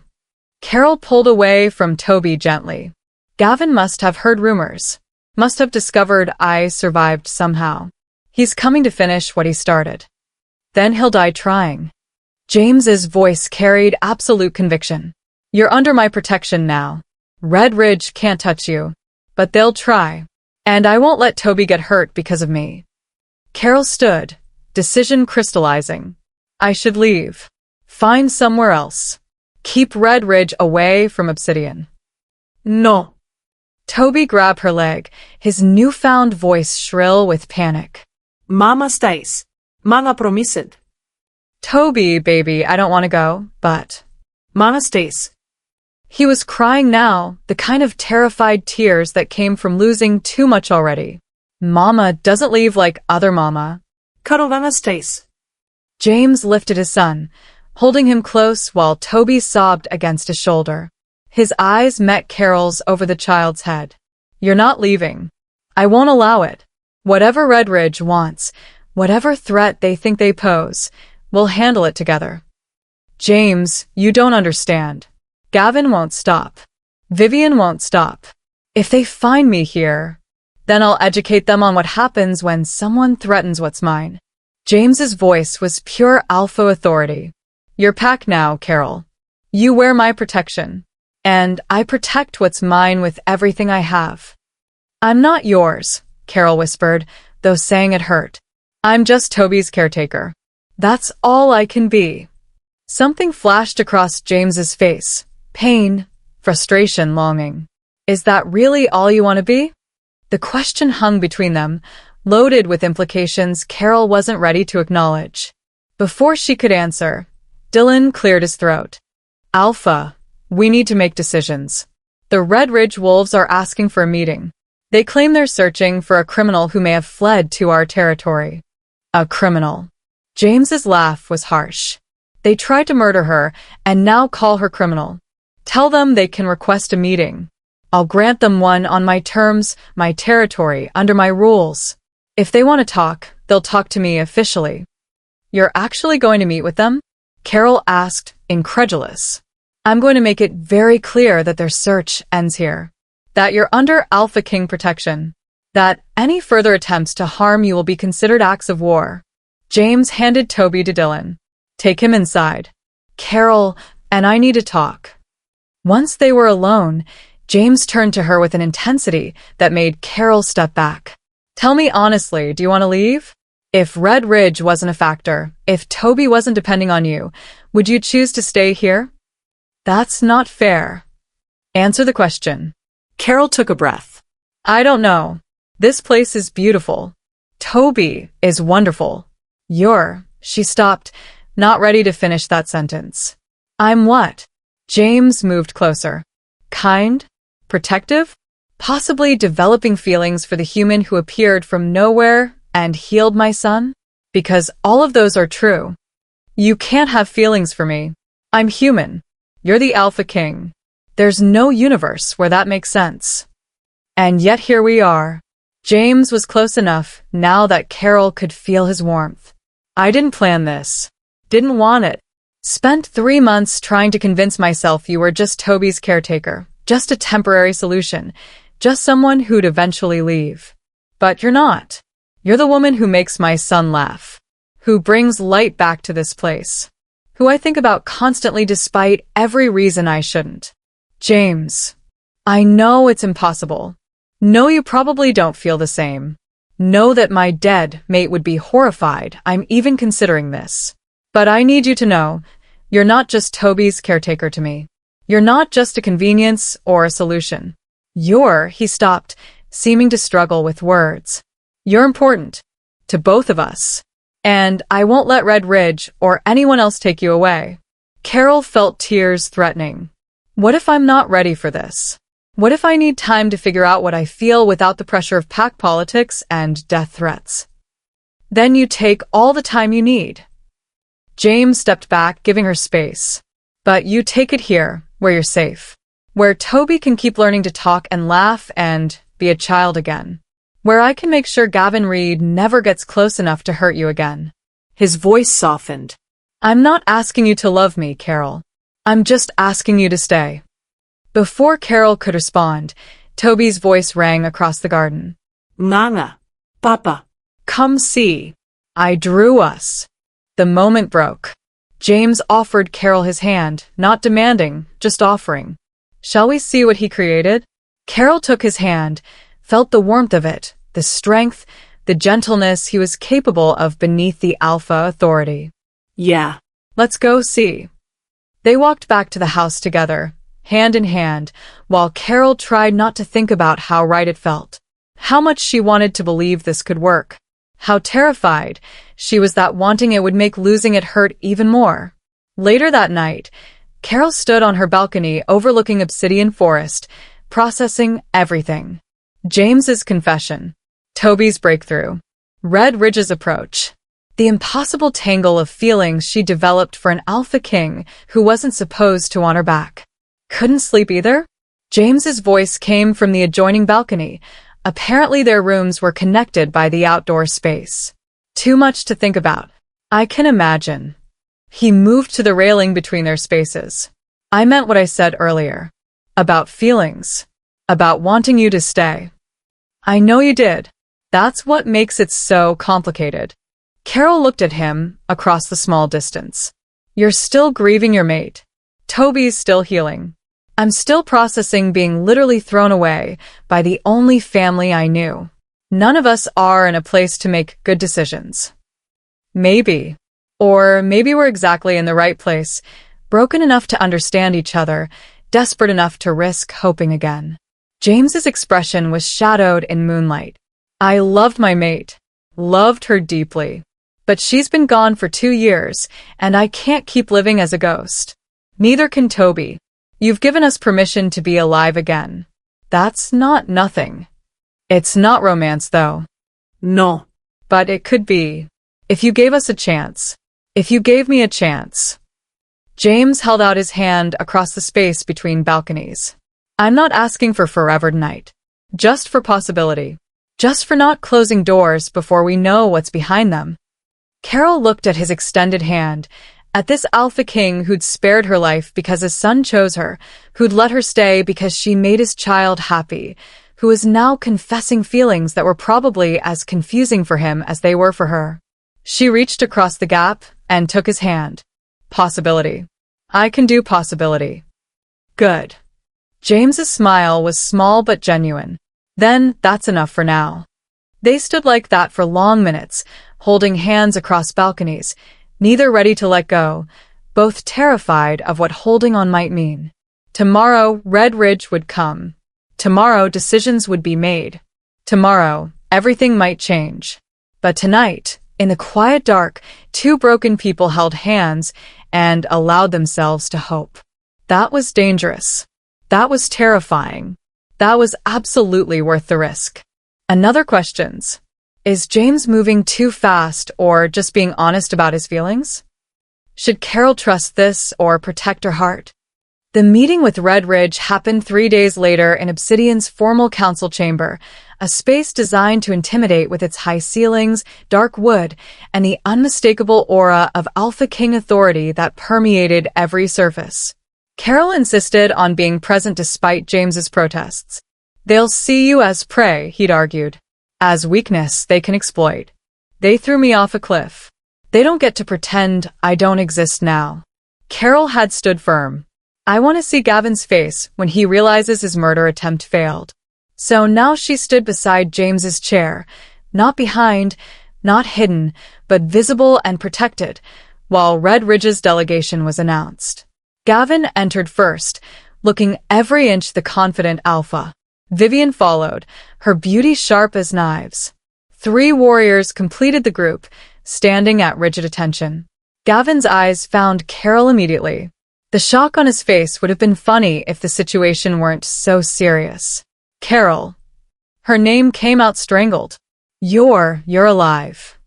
Speaker 1: Carol pulled away from Toby gently. Gavin must have heard rumors. Must have discovered I survived somehow. He's coming to finish what he started. Then he'll die trying. James's voice carried absolute conviction. You're under my protection now. Red Ridge can't touch you. But they'll try. And I won't let Toby get hurt because of me. Carol stood, decision crystallizing. I should leave. Find somewhere else. Keep Red Ridge away from Obsidian.
Speaker 2: No.
Speaker 1: Toby grabbed her leg, his newfound voice shrill with panic.
Speaker 2: Mama stays. Mga promised.
Speaker 1: Toby, baby, I don't want to go, but...
Speaker 2: Mga stays.
Speaker 1: He was crying now, the kind of terrified tears that came from losing too much already. Mama doesn't leave like other mama.
Speaker 2: Carolina stays.
Speaker 1: James lifted his son, holding him close while Toby sobbed against his shoulder. His eyes met Carol's over the child's head. You're not leaving. I won't allow it. Whatever Red Ridge wants, whatever threat they think they pose, we'll handle it together. James, you don't understand. Gavin won't stop. Vivian won't stop. If they find me here, then I'll educate them on what happens when someone threatens what's mine. James's voice was pure alpha authority. You're packed now, Carol. You wear my protection. And I protect what's mine with everything I have. I'm not yours, Carol whispered, though saying it hurt. I'm just Toby's caretaker. That's all I can be. Something flashed across James's face. Pain, frustration, longing. Is that really all you want to be? The question hung between them, loaded with implications Carol wasn't ready to acknowledge. Before she could answer, Dylan cleared his throat. Alpha, we need to make decisions. The Red Ridge wolves are asking for a meeting. They claim they're searching for a criminal who may have fled to our territory. A criminal. James's laugh was harsh. They tried to murder her and now call her criminal. Tell them they can request a meeting. I'll grant them one on my terms, my territory, under my rules. If they want to talk, they'll talk to me officially. You're actually going to meet with them? Carol asked, incredulous. I'm going to make it very clear that their search ends here. That you're under Alpha King protection. That any further attempts to harm you will be considered acts of war. James handed Toby to Dylan. Take him inside. Carol and I need to talk. Once they were alone, James turned to her with an intensity that made Carol step back. Tell me honestly, do you want to leave? If Red Ridge wasn't a factor, if Toby wasn't depending on you, would you choose to stay here? That's not fair. Answer the question.
Speaker 2: Carol took a breath.
Speaker 1: I don't know. This place is beautiful. Toby is wonderful. She stopped, not ready to finish that sentence. I'm what? James moved closer. Kind? Protective? Possibly developing feelings for the human who appeared from nowhere and healed my son? Because all of those are true. You can't have feelings for me. I'm human. You're the Alpha King. There's no universe where that makes sense. And yet here we are. James was close enough now that Carol could feel his warmth. I didn't plan this. Didn't want it. Spent 3 months trying to convince myself you were just Toby's caretaker, just a temporary solution, just someone who'd eventually leave. But you're not. You're the woman who makes my son laugh, who brings light back to this place, who I think about constantly despite every reason I shouldn't. James, I know it's impossible. Know you probably don't feel the same. Know that my dead mate would be horrified I'm even considering this. But I need you to know, you're not just Toby's caretaker to me. You're not just a convenience or a solution. He stopped, seeming to struggle with words. You're important. To both of us. And I won't let Red Ridge or anyone else take you away. Carol felt tears threatening. What if I'm not ready for this? What if I need time to figure out what I feel without the pressure of pack politics and death threats? Then you take all the time you need. James stepped back, giving her space. But you take it here, where you're safe. Where Toby can keep learning to talk and laugh and be a child again. Where I can make sure Gavin Reed never gets close enough to hurt you again.
Speaker 2: His voice softened.
Speaker 1: I'm not asking you to love me, Carol. I'm just asking you to stay. Before Carol could respond, Toby's voice rang across the garden.
Speaker 2: Mama. Papa.
Speaker 1: Come see. I drew us. The moment broke. James offered Carol his hand, not demanding, just offering. Shall we see what he created? Carol took his hand, felt the warmth of it, the strength, the gentleness he was capable of beneath the alpha authority.
Speaker 2: Yeah.
Speaker 1: Let's go see. They walked back to the house together, hand in hand, while Carol tried not to think about how right it felt. How much she wanted to believe this could work. How terrified she was that wanting it would make losing it hurt even more. Later that night, Carol stood on her balcony overlooking Obsidian Forest, processing everything. James's confession, Toby's breakthrough, Red Ridge's approach, the impossible tangle of feelings she developed for an alpha king who wasn't supposed to want her back. Couldn't sleep either? James's voice came from the adjoining balcony. Apparently their rooms were connected by the outdoor space. Too much to think about. I can imagine. He moved to the railing between their spaces. I meant what I said earlier. About feelings. About wanting you to stay. I know you did. That's what makes it so complicated. Carol looked at him across the small distance. You're still grieving your mate. Toby's still healing. I'm still processing being literally thrown away by the only family I knew. None of us are in a place to make good decisions. Maybe. Or maybe we're exactly in the right place, broken enough to understand each other, desperate enough to risk hoping again. James's expression was shadowed in moonlight. I loved my mate. Loved her deeply. But she's been gone for 2 years, and I can't keep living as a ghost. Neither can Toby. You've given us permission to be alive again. That's not nothing. It's not romance, though.
Speaker 2: No.
Speaker 1: But it could be. If you gave us a chance. If you gave me a chance. James held out his hand across the space between balconies. I'm not asking for forever tonight. Just for possibility. Just for not closing doors before we know what's behind them. Carol looked at his extended hand, at this alpha king who'd spared her life because his son chose her, who'd let her stay because she made his child happy, who was now confessing feelings that were probably as confusing for him as they were for her. She reached across the gap and took his hand. Possibility. I can do possibility. Good. James's smile was small but genuine. Then, that's enough for now. They stood like that for long minutes, holding hands across balconies, neither ready to let go, both terrified of what holding on might mean. Tomorrow, Red Ridge would come. Tomorrow, decisions would be made. Tomorrow, everything might change. But tonight, in the quiet dark, 2 broken people held hands and allowed themselves to hope. That was dangerous. That was terrifying. That was absolutely worth the risk. Another questions. Is James moving too fast or just being honest about his feelings? Should Carol trust this or protect her heart? The meeting with Red Ridge happened 3 days later in Obsidian's formal council chamber, a space designed to intimidate with its high ceilings, dark wood, and the unmistakable aura of Alpha King authority that permeated every surface. Carol insisted on being present despite James's protests. They'll see you as prey, he'd argued. As weakness they can exploit. They threw me off a cliff. They don't get to pretend I don't exist now. Carol had stood firm. I want to see Gavin's face when he realizes his murder attempt failed. So now she stood beside James's chair, not behind, not hidden, but visible and protected, while Red Ridge's delegation was announced. Gavin entered first, looking every inch the confident alpha. Vivian followed, her beauty sharp as knives. 3 warriors completed the group, standing at rigid attention. Gavin's eyes found Carol immediately. The shock on his face would have been funny if the situation weren't so serious. Carol. Her name came out strangled. You're alive.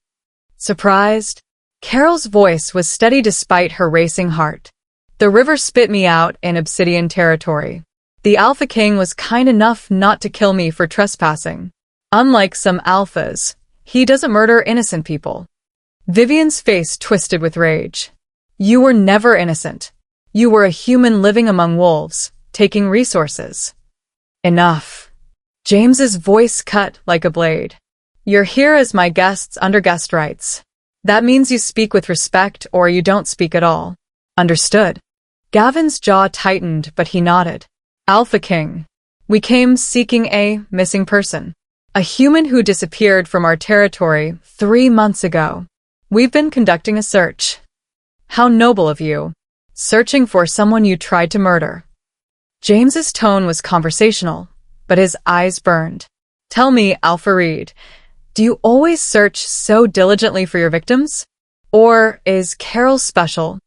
Speaker 1: Surprised? Carol's voice was steady despite her racing heart. The river spit me out in obsidian territory. The Alpha King was kind enough not to kill me for trespassing. Unlike some alphas, he doesn't murder innocent people. Vivian's face twisted with rage. You were never innocent. You were a human living among wolves, taking resources. Enough. James's voice cut like a blade. You're here as my guests under guest rights. That means you speak with respect or you don't speak at all. Understood. Gavin's jaw tightened, but he nodded. Alpha King. We came seeking a missing person. A human who disappeared from our territory 3 months ago. We've been conducting a search. How noble of you. Searching for someone you tried to murder. James's tone was conversational, but his eyes burned. Tell me, Alpha Reed, do you always search so diligently for your victims? Or is Carol special?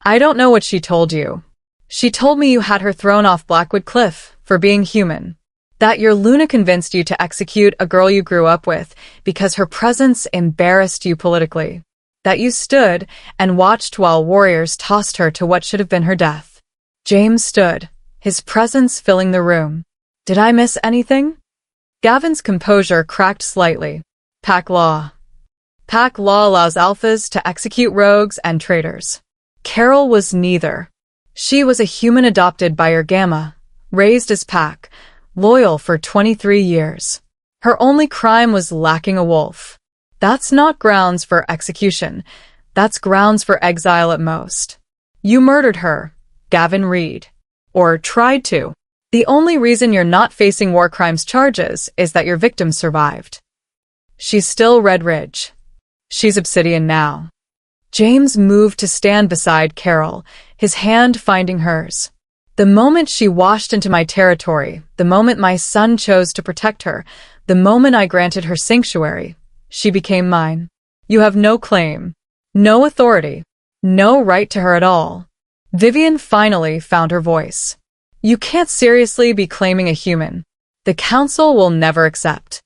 Speaker 1: I don't know what she told you. She told me you had her thrown off Blackwood Cliff for being human. That your Luna convinced you to execute a girl you grew up with because her presence embarrassed you politically. That you stood and watched while warriors tossed her to what should have been her death. James stood, his presence filling the room. Did I miss anything? Gavin's composure cracked slightly. Pack law. Pack law allows alphas to execute rogues and traitors. Carol was neither. She was a human adopted by her gamma, raised as pack, loyal for 23 years. Her only crime was lacking a wolf. That's not grounds for execution. That's grounds for exile at most. You murdered her, Gavin Reed. Or tried to. The only reason you're not facing war crimes charges is that your victim survived. She's still Red Ridge. She's Obsidian now. James moved to stand beside Carol, his hand finding hers. The moment she washed into my territory, the moment my son chose to protect her, the moment I granted her sanctuary, she became mine. You have no claim, no authority, no right to her at all. Vivian finally found her voice. You can't seriously be claiming a human. The council will never accept.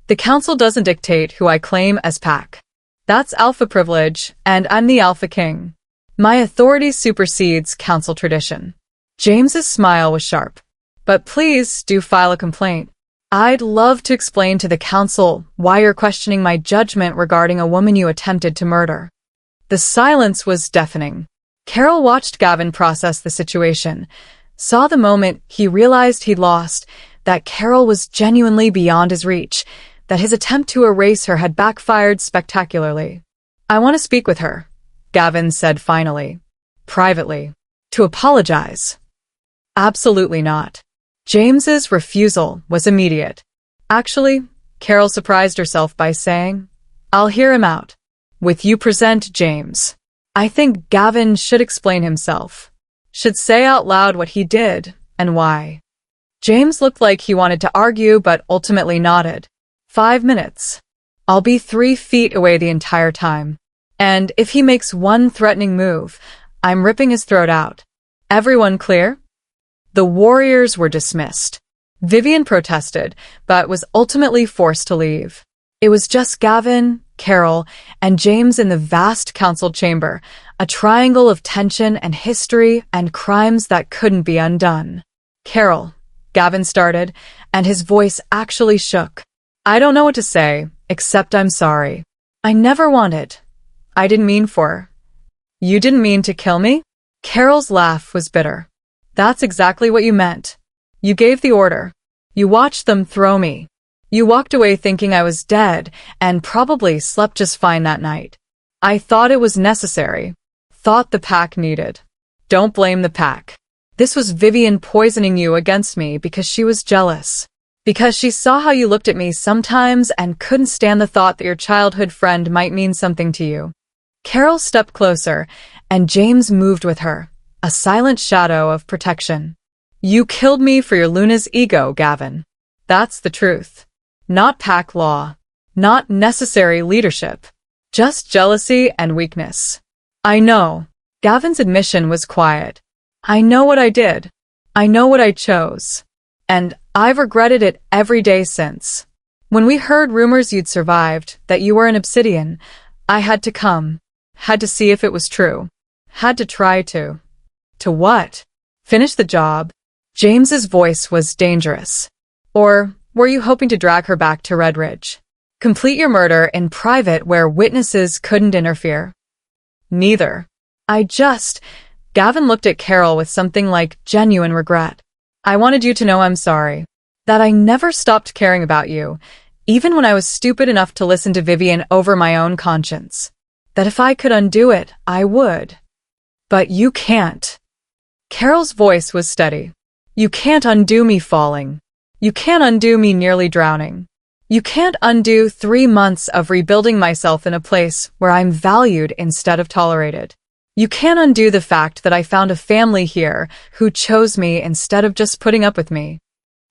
Speaker 1: The council doesn't dictate who I claim as pack. That's alpha privilege, and I'm the Alpha King. My authority supersedes council tradition. James's smile was sharp. But please do file a complaint. I'd love to explain to the council why you're questioning my judgment regarding a woman you attempted to murder. The silence was deafening. Carol watched Gavin process the situation, saw the moment he realized he'd lost, that Carol was genuinely beyond his reach, that his attempt to erase her had backfired spectacularly. I want to speak with her, Gavin said finally. Privately. To apologize. Absolutely not. James's refusal was immediate. Actually, Carol surprised herself by saying, I'll hear him out. With you present, James. I think Gavin should explain himself. Should say out loud what he did and why. James looked like he wanted to argue but ultimately nodded. 5 minutes. I'll be 3 feet away the entire time. And if he makes one threatening move, I'm ripping his throat out. Everyone clear? The warriors were dismissed. Vivian protested, but was ultimately forced to leave. It was just Gavin, Carol, and James in the vast council chamber, a triangle of tension and history and crimes that couldn't be undone. Carol, Gavin started, and his voice actually shook. I don't know what to say, except I'm sorry. I never wanted. I didn't mean for. You didn't mean to kill me? Carol's laugh was bitter. That's exactly what you meant. You gave the order. You watched them throw me. You walked away thinking I was dead and probably slept just fine that night. I thought it was necessary. Thought the pack needed. Don't blame the pack. This was Vivian poisoning you against me because she was jealous. Because she saw how you looked at me sometimes and couldn't stand the thought that your childhood friend might mean something to you. Carol stepped closer, and James moved with her, a silent shadow of protection. You killed me for your Luna's ego, Gavin. That's the truth. Not pack law. Not necessary leadership. Just jealousy and weakness. I know. Gavin's admission was quiet. I know what I did. I know what I chose. And I've regretted it every day since. When we heard rumors you'd survived, that you were an obsidian, I had to come. Had to see if it was true. Had to try to. To what? Finish the job. James's voice was dangerous. Or were you hoping to drag her back to Red Ridge? Complete your murder in private where witnesses couldn't interfere? Neither. Gavin looked at Carol with something like genuine regret. I wanted you to know I'm sorry. That I never stopped caring about you, even when I was stupid enough to listen to Vivian over my own conscience. That if I could undo it, I would. But you can't. Carol's voice was steady. You can't undo me falling. You can't undo me nearly drowning. You can't undo 3 months of rebuilding myself in a place where I'm valued instead of tolerated. You can't undo the fact that I found a family here who chose me instead of just putting up with me.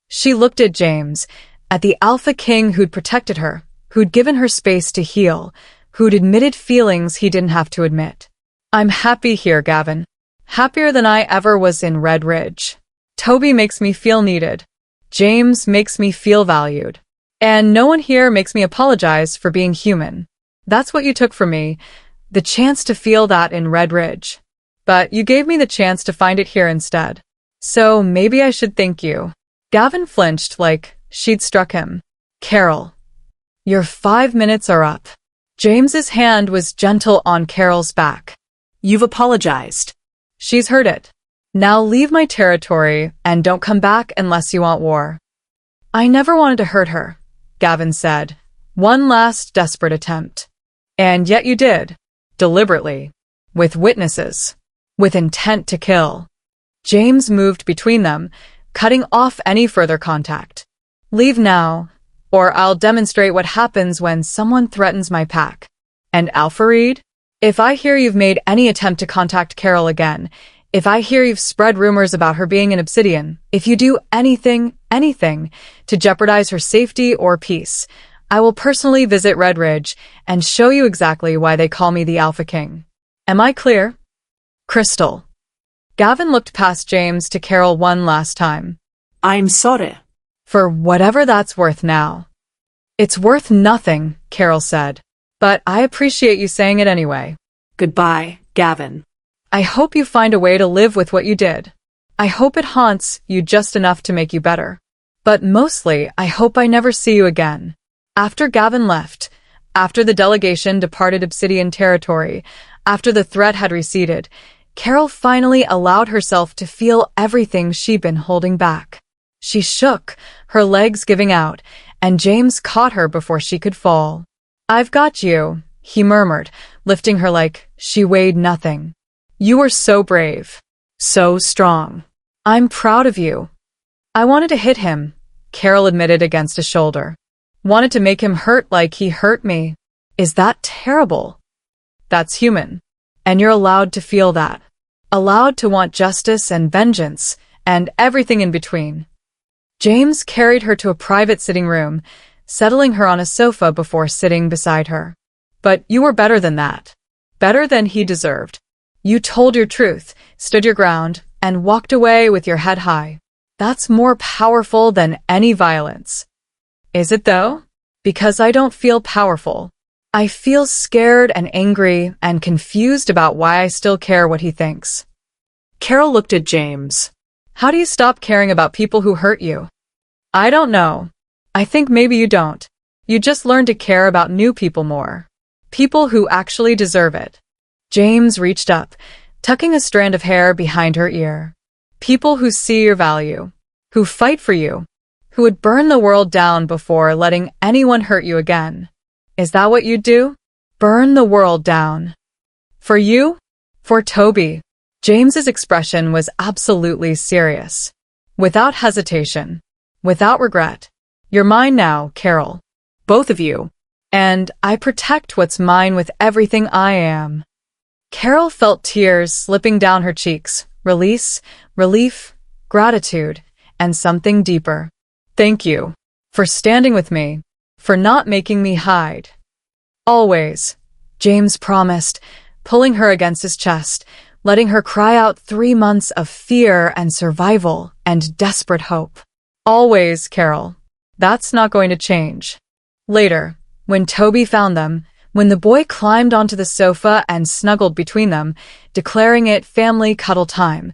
Speaker 1: She looked at James, at the alpha king who'd protected her, who'd given her space to heal, who'd admitted feelings he didn't have to admit. I'm happy here, Gavin. Happier than I ever was in Red Ridge. Toby makes me feel needed. James makes me feel valued. And no one here makes me apologize for being human. That's what you took from me, the chance to feel that in Red Ridge. But you gave me the chance to find it here instead. So maybe I should thank you. Gavin flinched like she'd struck him. Carol, your 5 minutes are up. James's hand was gentle on Carol's back.
Speaker 2: You've apologized.
Speaker 1: She's heard it. Now leave my territory and don't come back unless you want war. I never wanted to hurt her, Gavin said. One last desperate attempt. And yet you did. Deliberately. With witnesses. With intent to kill. James moved between them, cutting off any further contact. Leave now, or I'll demonstrate what happens when someone threatens my pack. And Alfareed? If I hear you've made any attempt to contact Carol again, if I hear you've spread rumors about her being an obsidian, if you do anything to jeopardize her safety or peace, I will personally visit Red Ridge and show you exactly why they call me the Alpha King. Am I clear? Crystal. Gavin looked past James to Carol one last time.
Speaker 2: I'm sorry.
Speaker 1: For whatever that's worth now. It's worth nothing, Carol said. But I appreciate you saying it anyway.
Speaker 2: Goodbye, Gavin.
Speaker 1: I hope you find a way to live with what you did. I hope it haunts you just enough to make you better. But mostly, I hope I never see you again. After Gavin left, after the delegation departed Obsidian territory, after the threat had receded, Carol finally allowed herself to feel everything she'd been holding back. She shook, her legs giving out, and James caught her before she could fall. I've got you, he murmured, lifting her like she weighed nothing. You were so brave. So strong. I'm proud of you. I wanted to hit him, Carol admitted against a shoulder. Wanted to make him hurt like he hurt me. Is that terrible? That's human. And you're allowed to feel that. Allowed to want justice and vengeance, and everything in between. James carried her to a private sitting room, settling her on a sofa before sitting beside her. But you were better than that. Better than he deserved. You told your truth, stood your ground, and walked away with your head high. That's more powerful than any violence. Is it though? Because I don't feel powerful. I feel scared and angry and confused about why I still care what he thinks.
Speaker 2: Carol looked at James.
Speaker 1: How do you stop caring about people who hurt you? I don't know. I think maybe you don't. You just learn to care about new people more. People who actually deserve it. James reached up, tucking a strand of hair behind her ear. People who see your value, who fight for you, who would burn the world down before letting anyone hurt you again. Is that what you'd do? Burn the world down. For you? For Toby. James's expression was absolutely serious. Without hesitation. Without regret. You're mine now, Carol. Both of you. And I protect what's mine with everything I am. Carol felt tears slipping down her cheeks, release, relief, gratitude, and something deeper. Thank you for standing with me, for not making me hide. Always, James promised, pulling her against his chest, letting her cry out 3 months of fear and survival and desperate hope. Always, Carol. That's not going to change. Later, when Toby found them, when the boy climbed onto the sofa and snuggled between them, declaring it family cuddle time,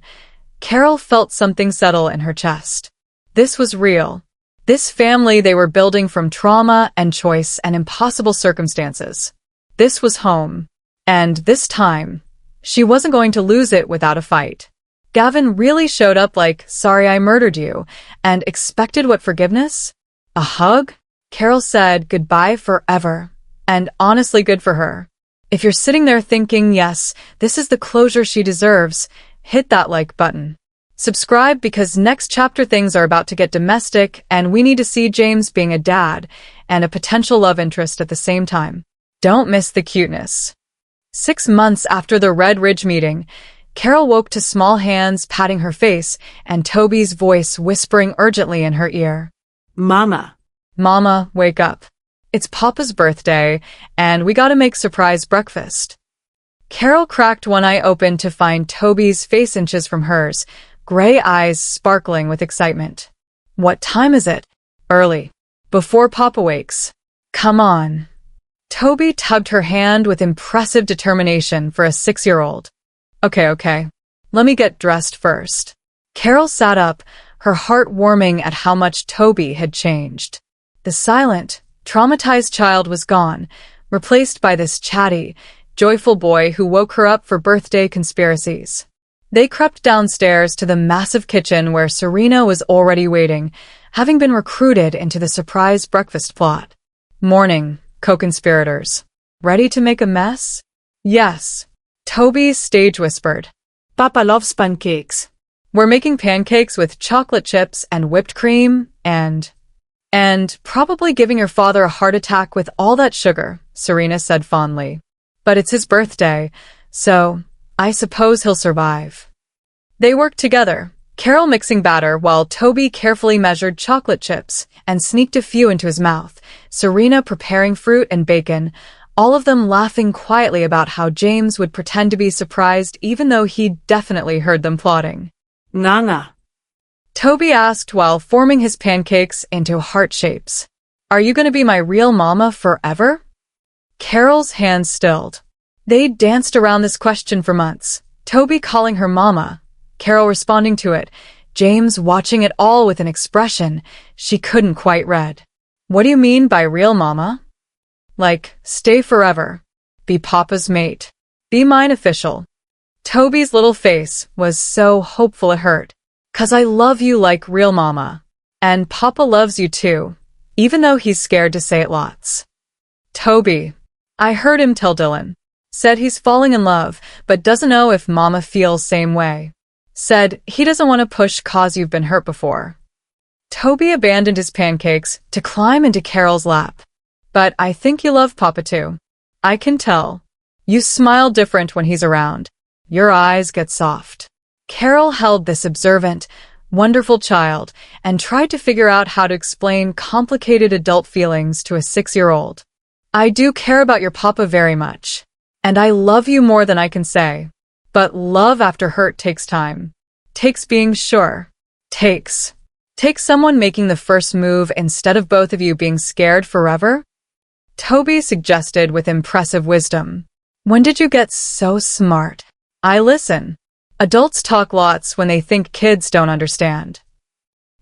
Speaker 1: Carol felt something settle in her chest. This was real. This family they were building from trauma and choice and impossible circumstances. This was home. And this time, she wasn't going to lose it without a fight. Gavin really showed up like, sorry I murdered you, and expected what, forgiveness? A hug? Carol said goodbye forever, and honestly good for her. If you're sitting there thinking, yes, this is the closure she deserves, hit that like button. Subscribe because next chapter things are about to get domestic and we need to see James being a dad and a potential love interest at the same time. Don't miss the cuteness. 6 months after the Red Ridge meeting, Carol woke to small hands patting her face and Toby's voice whispering urgently in her ear.
Speaker 2: Mama.
Speaker 1: Mama, wake up. It's Papa's birthday, and we gotta make surprise breakfast. Carol cracked one eye open to find Toby's face inches from hers, gray eyes sparkling with excitement. What time is it? Early. Before Papa wakes. Come on. Toby tugged her hand with impressive determination for a 6-year-old. Okay. Let me get dressed first. Carol sat up, her heart warming at how much Toby had changed. The silent, traumatized child was gone, replaced by this chatty, joyful boy who woke her up for birthday conspiracies. They crept downstairs to the massive kitchen where Serena was already waiting, having been recruited into the surprise breakfast plot. Morning, co-conspirators. Ready to make a mess? Yes. Toby stage whispered.
Speaker 2: Papa loves pancakes.
Speaker 1: We're making pancakes with chocolate chips and whipped cream and probably giving your father a heart attack with all that sugar, Serena said fondly. But it's his birthday, so I suppose he'll survive. They worked together, Carol mixing batter while Toby carefully measured chocolate chips and sneaked a few into his mouth, Serena preparing fruit and bacon, all of them laughing quietly about how James would pretend to be surprised even though he'd definitely heard them plotting.
Speaker 2: Nana.
Speaker 1: Toby asked while forming his pancakes into heart shapes. Are you going to be my real mama forever? Carol's hands stilled. They'd danced around this question for months, Toby calling her mama, Carol responding to it, James watching it all with an expression she couldn't quite read. What do you mean by real mama? Like, stay forever. Be Papa's mate. Be mine official. Toby's little face was so hopeful it hurt. 'Cause I love you like real mama. And Papa loves you too, even though he's scared to say it lots. Toby. I heard him tell Dylan. Said he's falling in love, but doesn't know if mama feels same way. Said he doesn't want to push 'cause you've been hurt before. Toby abandoned his pancakes to climb into Carol's lap. But I think you love Papa too. I can tell. You smile different when he's around. Your eyes get soft. Carol held this observant, wonderful child and tried to figure out how to explain complicated adult feelings to a 6-year-old. I do care about your Papa very much. And I love you more than I can say. But love after hurt takes time. Takes being sure. Takes someone making the first move instead of both of you being scared forever? Toby suggested with impressive wisdom. When did you get so smart? I listen. Adults talk lots when they think kids don't understand.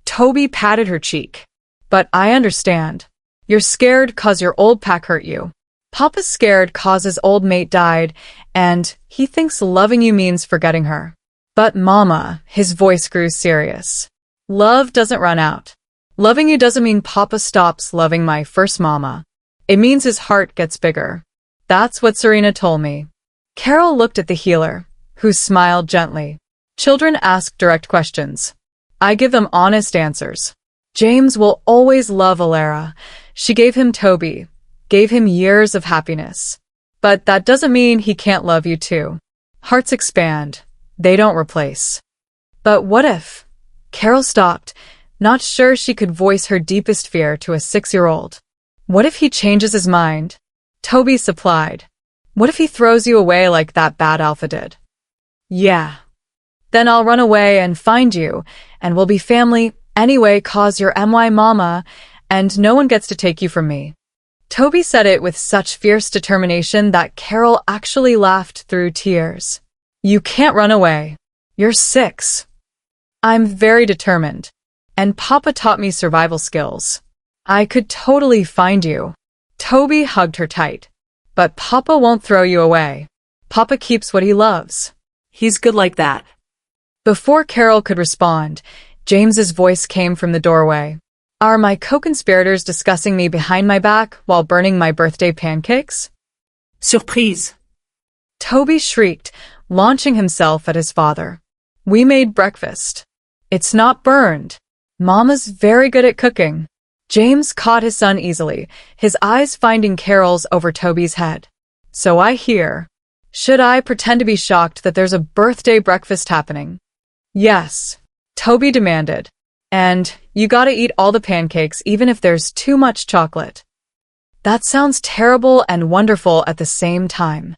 Speaker 1: Toby patted her cheek. But I understand. You're scared 'cause your old pack hurt you. Papa's scared 'cause his old mate died, and he thinks loving you means forgetting her. But Mama, his voice grew serious. Love doesn't run out. Loving you doesn't mean Papa stops loving my first mama. It means his heart gets bigger. That's what Serena told me. Carol looked at the healer, who smiled gently. Children ask direct questions. I give them honest answers. James will always love Alara. She gave him Toby, gave him years of happiness. But that doesn't mean he can't love you too. Hearts expand. They don't replace. But what if? Carol stopped, not sure she could voice her deepest fear to a 6-year-old. What if he changes his mind? Toby supplied. What if he throws you away like that bad Alpha did? Yeah. Then I'll run away and find you, and we'll be family anyway 'cause you're my mama, and no one gets to take you from me. Toby said it with such fierce determination that Carol actually laughed through tears. You can't run away. You're 6. I'm very determined. And Papa taught me survival skills. I could totally find you. Toby hugged her tight. But Papa won't throw you away. Papa keeps what he loves.
Speaker 2: He's good like that.
Speaker 1: Before Carol could respond, James's voice came from the doorway. Are my co-conspirators discussing me behind my back while burning my birthday pancakes?
Speaker 2: Surprise.
Speaker 1: Toby shrieked, launching himself at his father. We made breakfast. It's not burned. Mama's very good at cooking. James caught his son easily, his eyes finding Carol's over Toby's head. So I hear. Should I pretend to be shocked that there's a birthday breakfast happening? Yes, Toby demanded. And you gotta eat all the pancakes even if there's too much chocolate. That sounds terrible and wonderful at the same time.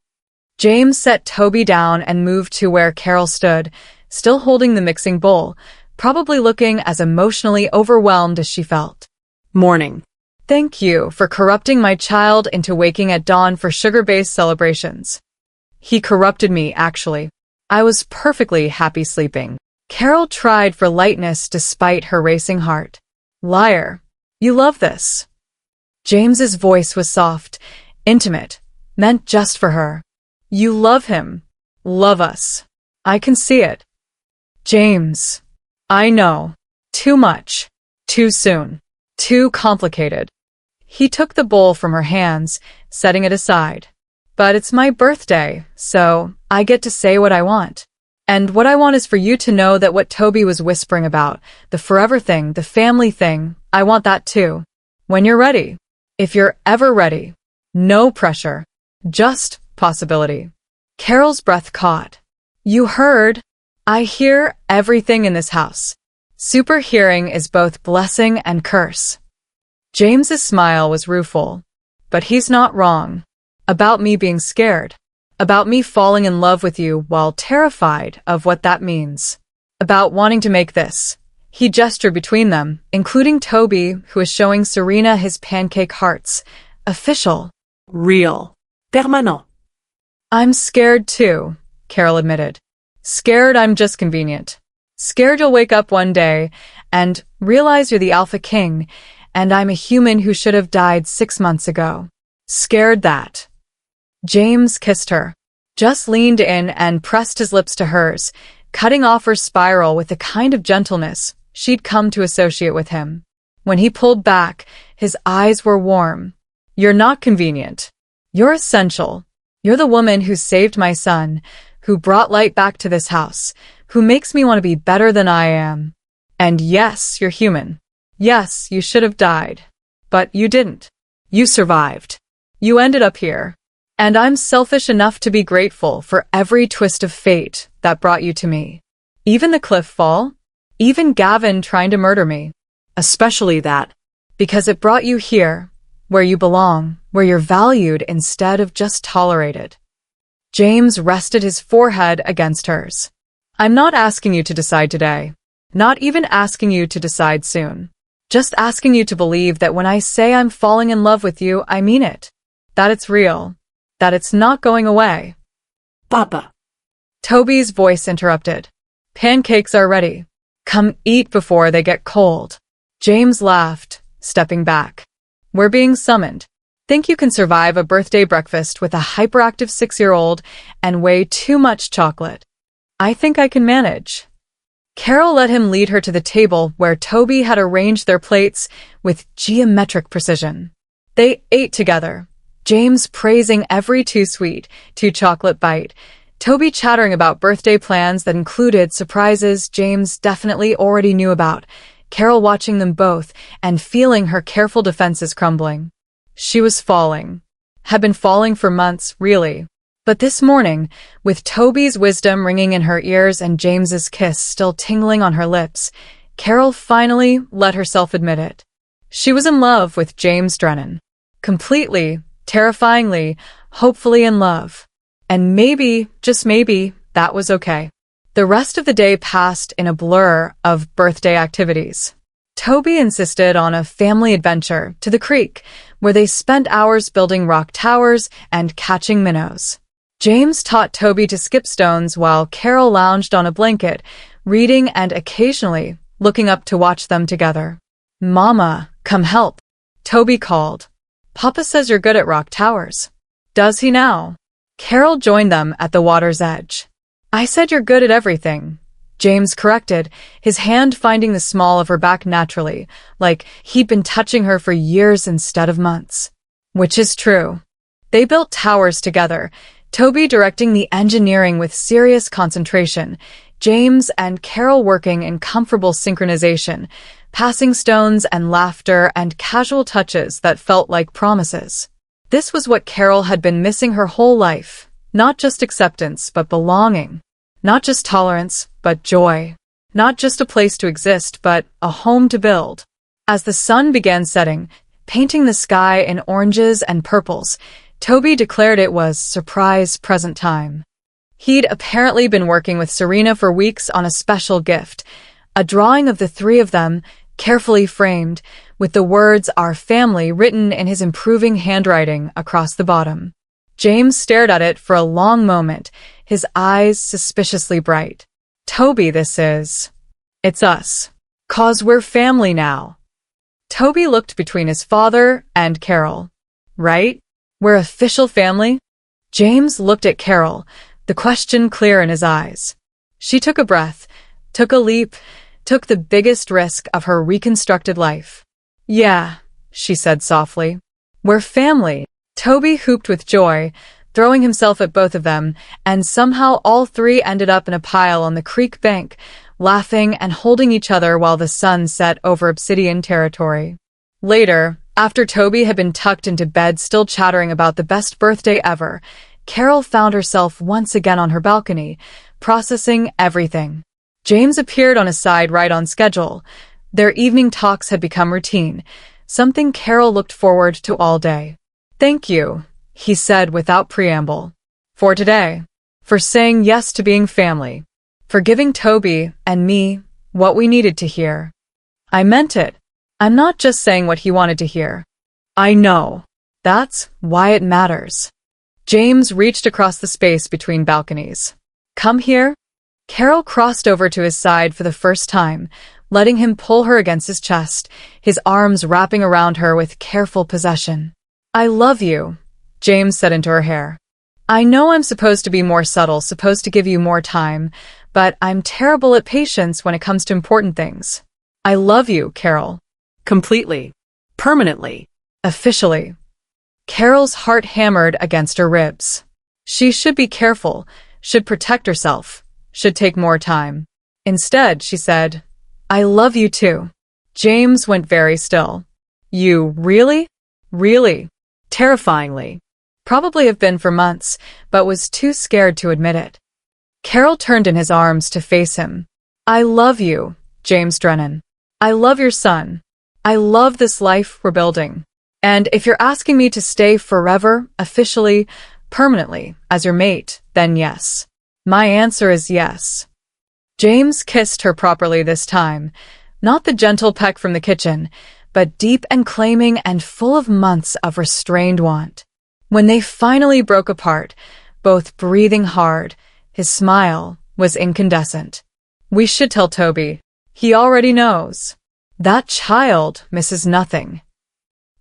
Speaker 1: James set Toby down and moved to where Carol stood, still holding the mixing bowl, probably looking as emotionally overwhelmed as she felt.
Speaker 2: Morning.
Speaker 1: Thank you for corrupting my child into waking at dawn for sugar-based celebrations. He corrupted me, actually. I was perfectly happy sleeping. Carol tried for lightness despite her racing heart. Liar. You love this. James's voice was soft, intimate, meant just for her. You love him. Love us. I can see it. James. I know. Too much. Too soon. Too complicated. He took the bowl from her hands, setting it aside. But it's my birthday, so I get to say what I want. And what I want is for you to know that what Toby was whispering about, the forever thing, the family thing, I want that too. When you're ready. If you're ever ready. No pressure. Just possibility. Carol's breath caught. You heard. I hear everything in this house. Super hearing is both blessing and curse. James's smile was rueful. But he's not wrong. About me being scared. About me falling in love with you while terrified of what that means. About wanting to make this. He gestured between them, including Toby, who is showing Serena his pancake hearts. Official.
Speaker 2: Real. Permanent.
Speaker 1: I'm scared too, Carol admitted. Scared I'm just convenient. Scared you'll wake up one day and realize you're the Alpha King, and I'm a human who should have died 6 months ago. Scared that. James kissed her, just leaned in and pressed his lips to hers, cutting off her spiral with the kind of gentleness she'd come to associate with him. When he pulled back, his eyes were warm. You're not convenient. You're essential. You're the woman who saved my son, who brought light back to this house, who makes me want to be better than I am. And yes, you're human. Yes, you should have died. But you didn't. You survived. You ended up here. And I'm selfish enough to be grateful for every twist of fate that brought you to me. Even the cliff fall. Even Gavin trying to murder me.
Speaker 2: Especially that.
Speaker 1: Because it brought you here, where you belong, where you're valued instead of just tolerated. James rested his forehead against hers. I'm not asking you to decide today. Not even asking you to decide soon. Just asking you to believe that when I say I'm falling in love with you, I mean it. That it's real. That it's not going away.
Speaker 2: Papa.
Speaker 1: Toby's voice interrupted. Pancakes are ready. Come eat before they get cold. James laughed, stepping back. We're being summoned. Think you can survive a birthday breakfast with a hyperactive 6-year-old and way too much chocolate? I think I can manage. Carol let him lead her to the table where Toby had arranged their plates with geometric precision. They ate together, James praising every too sweet, too chocolate bite, Toby chattering about birthday plans that included surprises James definitely already knew about, Carol watching them both and feeling her careful defenses crumbling. She was falling. Had been falling for months, really. But this morning, with Toby's wisdom ringing in her ears and James's kiss still tingling on her lips, Carol finally let herself admit it. She was in love with James Drennan. Completely, terrifyingly, hopefully in love. And maybe, just maybe, that was okay. The rest of the day passed in a blur of birthday activities. Toby insisted on a family adventure to the creek, where they spent hours building rock towers and catching minnows. James taught Toby to skip stones while Carol lounged on a blanket, reading and occasionally looking up to watch them together. "Mama, come help," Toby called. "Papa says you're good at rock towers." "Does he now?" Carol joined them at the water's edge. "I said you're good at everything," James corrected, his hand finding the small of her back naturally, like he'd been touching her for years instead of months. Which is true. They built towers together, Toby directing the engineering with serious concentration, James and Carol working in comfortable synchronization, passing stones and laughter and casual touches that felt like promises. This was what Carol had been missing her whole life. Not just acceptance, but belonging. Not just tolerance, but joy. Not just a place to exist, but a home to build. As the sun began setting, painting the sky in oranges and purples, Toby declared it was surprise present time. He'd apparently been working with Serena for weeks on a special gift, a drawing of the three of them, carefully framed, with the words "Our Family" written in his improving handwriting across the bottom. James stared at it for a long moment, his eyes suspiciously bright. "Toby, this is. It's us. 'Cause we're family now." Toby looked between his father and Carol. "Right? We're official family?" James looked at Carol, the question clear in his eyes. She took a breath, took a leap, took the biggest risk of her reconstructed life. "Yeah," she said softly. "We're family." Toby hooped with joy, throwing himself at both of them, and somehow all three ended up in a pile on the creek bank, laughing and holding each other while the sun set over obsidian territory. Later, after Toby had been tucked into bed still chattering about the best birthday ever, Carol found herself once again on her balcony, processing everything. James appeared on his side right on schedule. Their evening talks had become routine, something Carol looked forward to all day. "Thank you," he said without preamble. "For today. For saying yes to being family. For giving Toby and me what we needed to hear." I meant it. I'm not just saying what he wanted to hear. I know. That's why it matters. James reached across the space between balconies. "Come here." Carol crossed over to his side for the first time, letting him pull her against his chest, his arms wrapping around her with careful possession. "I love you," James said into her hair. "I know I'm supposed to be more subtle, supposed to give you more time, but I'm terrible at patience when it comes to important things. I love you, Carol."
Speaker 2: Completely. Permanently.
Speaker 1: Officially. Carol's heart hammered against her ribs. She should be careful, should protect herself, should take more time. Instead, she said, "I love you too." James went very still. "You really? Really?" Terrifyingly. Probably have been for months, but was too scared to admit it. Carol turned in his arms to face him. "I love you, James Drennan. I love your son. I love this life we're building. And if you're asking me to stay forever, officially, permanently, as your mate, then yes. My answer is yes." James kissed her properly this time, not the gentle peck from the kitchen, but deep and claiming and full of months of restrained want. When they finally broke apart, both breathing hard, his smile was incandescent. "We should tell Toby. He already knows. That child misses nothing."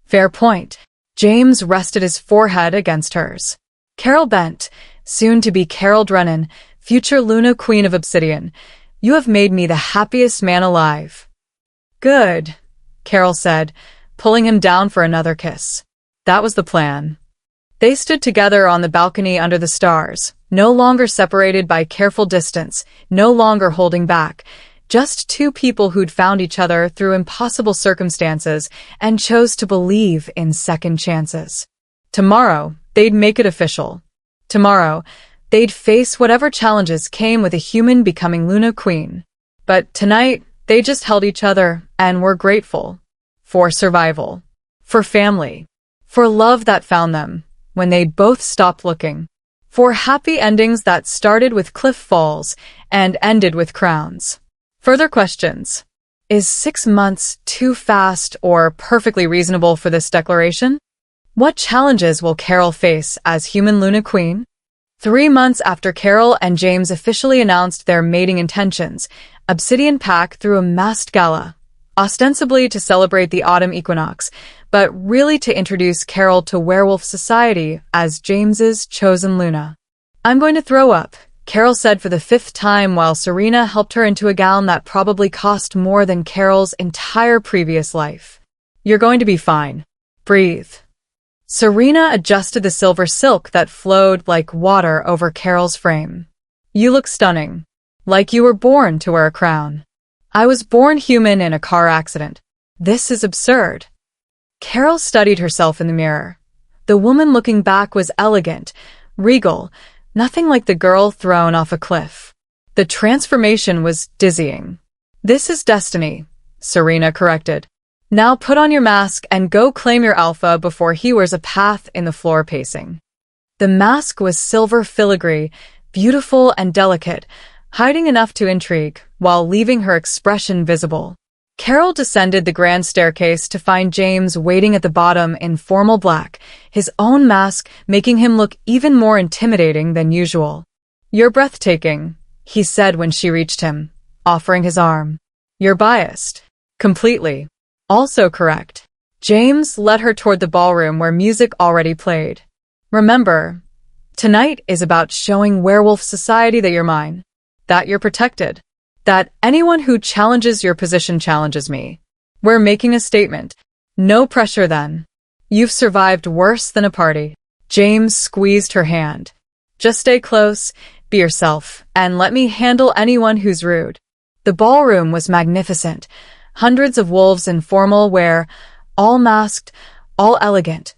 Speaker 1: Fair point. James rested his forehead against hers. Carol bent, soon to be Carol Drennan, future Luna Queen of Obsidian. "You have made me the happiest man alive." "Good," Carol said, pulling him down for another kiss. That was the plan. They stood together on the balcony under the stars, no longer separated by careful distance, no longer holding back. Just two people who'd found each other through impossible circumstances and chose to believe in second chances. Tomorrow, they'd make it official. Tomorrow, they'd face whatever challenges came with a human becoming Luna Queen. But tonight, they just held each other and were grateful. For survival. For family. For love that found them when they both stopped looking. For happy endings that started with cliff falls and ended with crowns. Further questions. Is 6 months too fast or perfectly reasonable for this declaration? What challenges will Carol face as human Luna Queen? 3 months after Carol and James officially announced their mating intentions, Obsidian Pack threw a masked gala, ostensibly to celebrate the autumn equinox, but really to introduce Carol to werewolf society as James's chosen Luna. "I'm going to throw up," Carol said for the 5th time while Serena helped her into a gown that probably cost more than Carol's entire previous life. "You're going to be fine. Breathe." Serena adjusted the silver silk that flowed like water over Carol's frame. "You look stunning. Like you were born to wear a crown." "I was born human in a car accident. This is absurd." Carol studied herself in the mirror. The woman looking back was elegant, regal, nothing like the girl thrown off a cliff. The transformation was dizzying. "This is destiny," Serena corrected. "Now put on your mask and go claim your alpha before he wears a path in the floor pacing." The mask was silver filigree, beautiful and delicate, hiding enough to intrigue while leaving her expression visible. Carol descended the grand staircase to find James waiting at the bottom in formal black, his own mask making him look even more intimidating than usual. "You're breathtaking," he said when she reached him, offering his arm. "You're biased." "Completely." "Also correct." James led her toward the ballroom where music already played. "Remember, tonight is about showing werewolf society that you're mine, that you're protected, that anyone who challenges your position challenges me. We're making a statement. No pressure then. You've survived worse than a party." James squeezed her hand. "Just stay close, be yourself, and let me handle anyone who's rude." The ballroom was magnificent. Hundreds of wolves in formal wear, all masked, all elegant,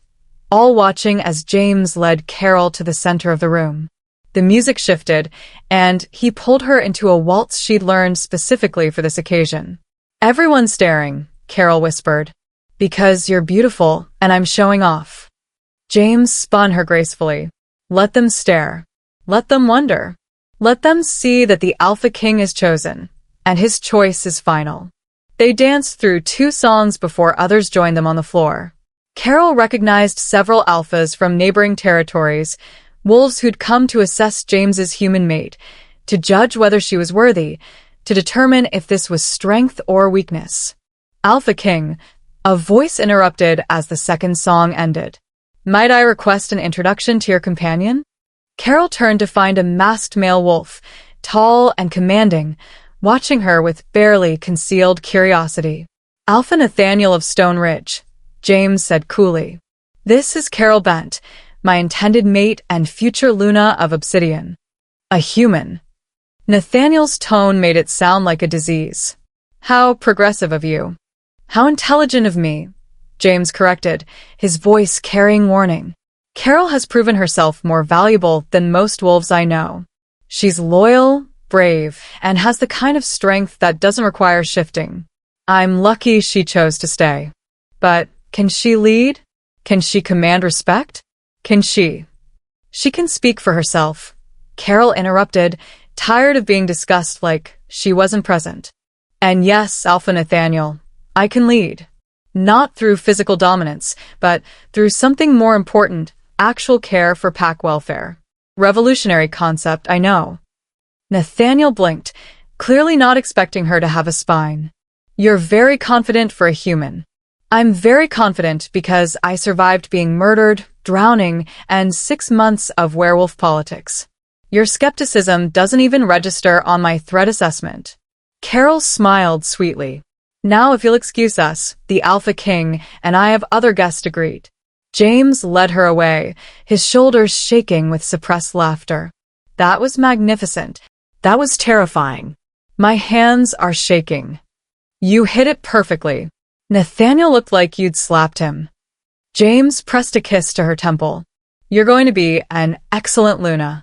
Speaker 1: all watching as James led Carol to the center of the room. The music shifted, and he pulled her into a waltz she'd learned specifically for this occasion. "Everyone's staring," Carol whispered. "Because you're beautiful, and I'm showing off." James spun her gracefully. "Let them stare. Let them wonder. Let them see that the Alpha King is chosen, and his choice is final." They danced through 2 songs before others joined them on the floor. Carol recognized several alphas from neighboring territories, wolves who'd come to assess James's human mate, to judge whether she was worthy, to determine if this was strength or weakness. "Alpha King," a voice interrupted as the second song ended. "Might I request an introduction to your companion?" Carol turned to find a masked male wolf, tall and commanding, watching her with barely concealed curiosity. "Alpha Nathaniel of Stone Ridge," James said coolly. "This is Carol Bent, my intended mate and future Luna of Obsidian." "A human." Nathaniel's tone made it sound like a disease. "How progressive of you." "How intelligent of me," James corrected, his voice carrying warning. "Carol has proven herself more valuable than most wolves I know. She's loyal, brave, and has the kind of strength that doesn't require shifting. I'm lucky she chose to stay. But can she lead? Can she command respect? Can she?" "She can speak for herself," Carol interrupted, tired of being discussed like she wasn't present. "And yes, Alpha Nathaniel, I can lead. Not through physical dominance, but through something more important, actual care for pack welfare. Revolutionary concept, I know." Nathaniel blinked, clearly not expecting her to have a spine. "You're very confident for a human." "I'm very confident because I survived being murdered, drowning, and 6 months of werewolf politics. Your skepticism doesn't even register on my threat assessment." Carol smiled sweetly. "Now if you'll excuse us, the Alpha King and I have other guests to greet." James led her away, his shoulders shaking with suppressed laughter. "That was magnificent. That was terrifying. My hands are shaking." "You hit it perfectly." Nathaniel looked like you'd slapped him. James pressed a kiss to her temple. You're going to be an excellent Luna.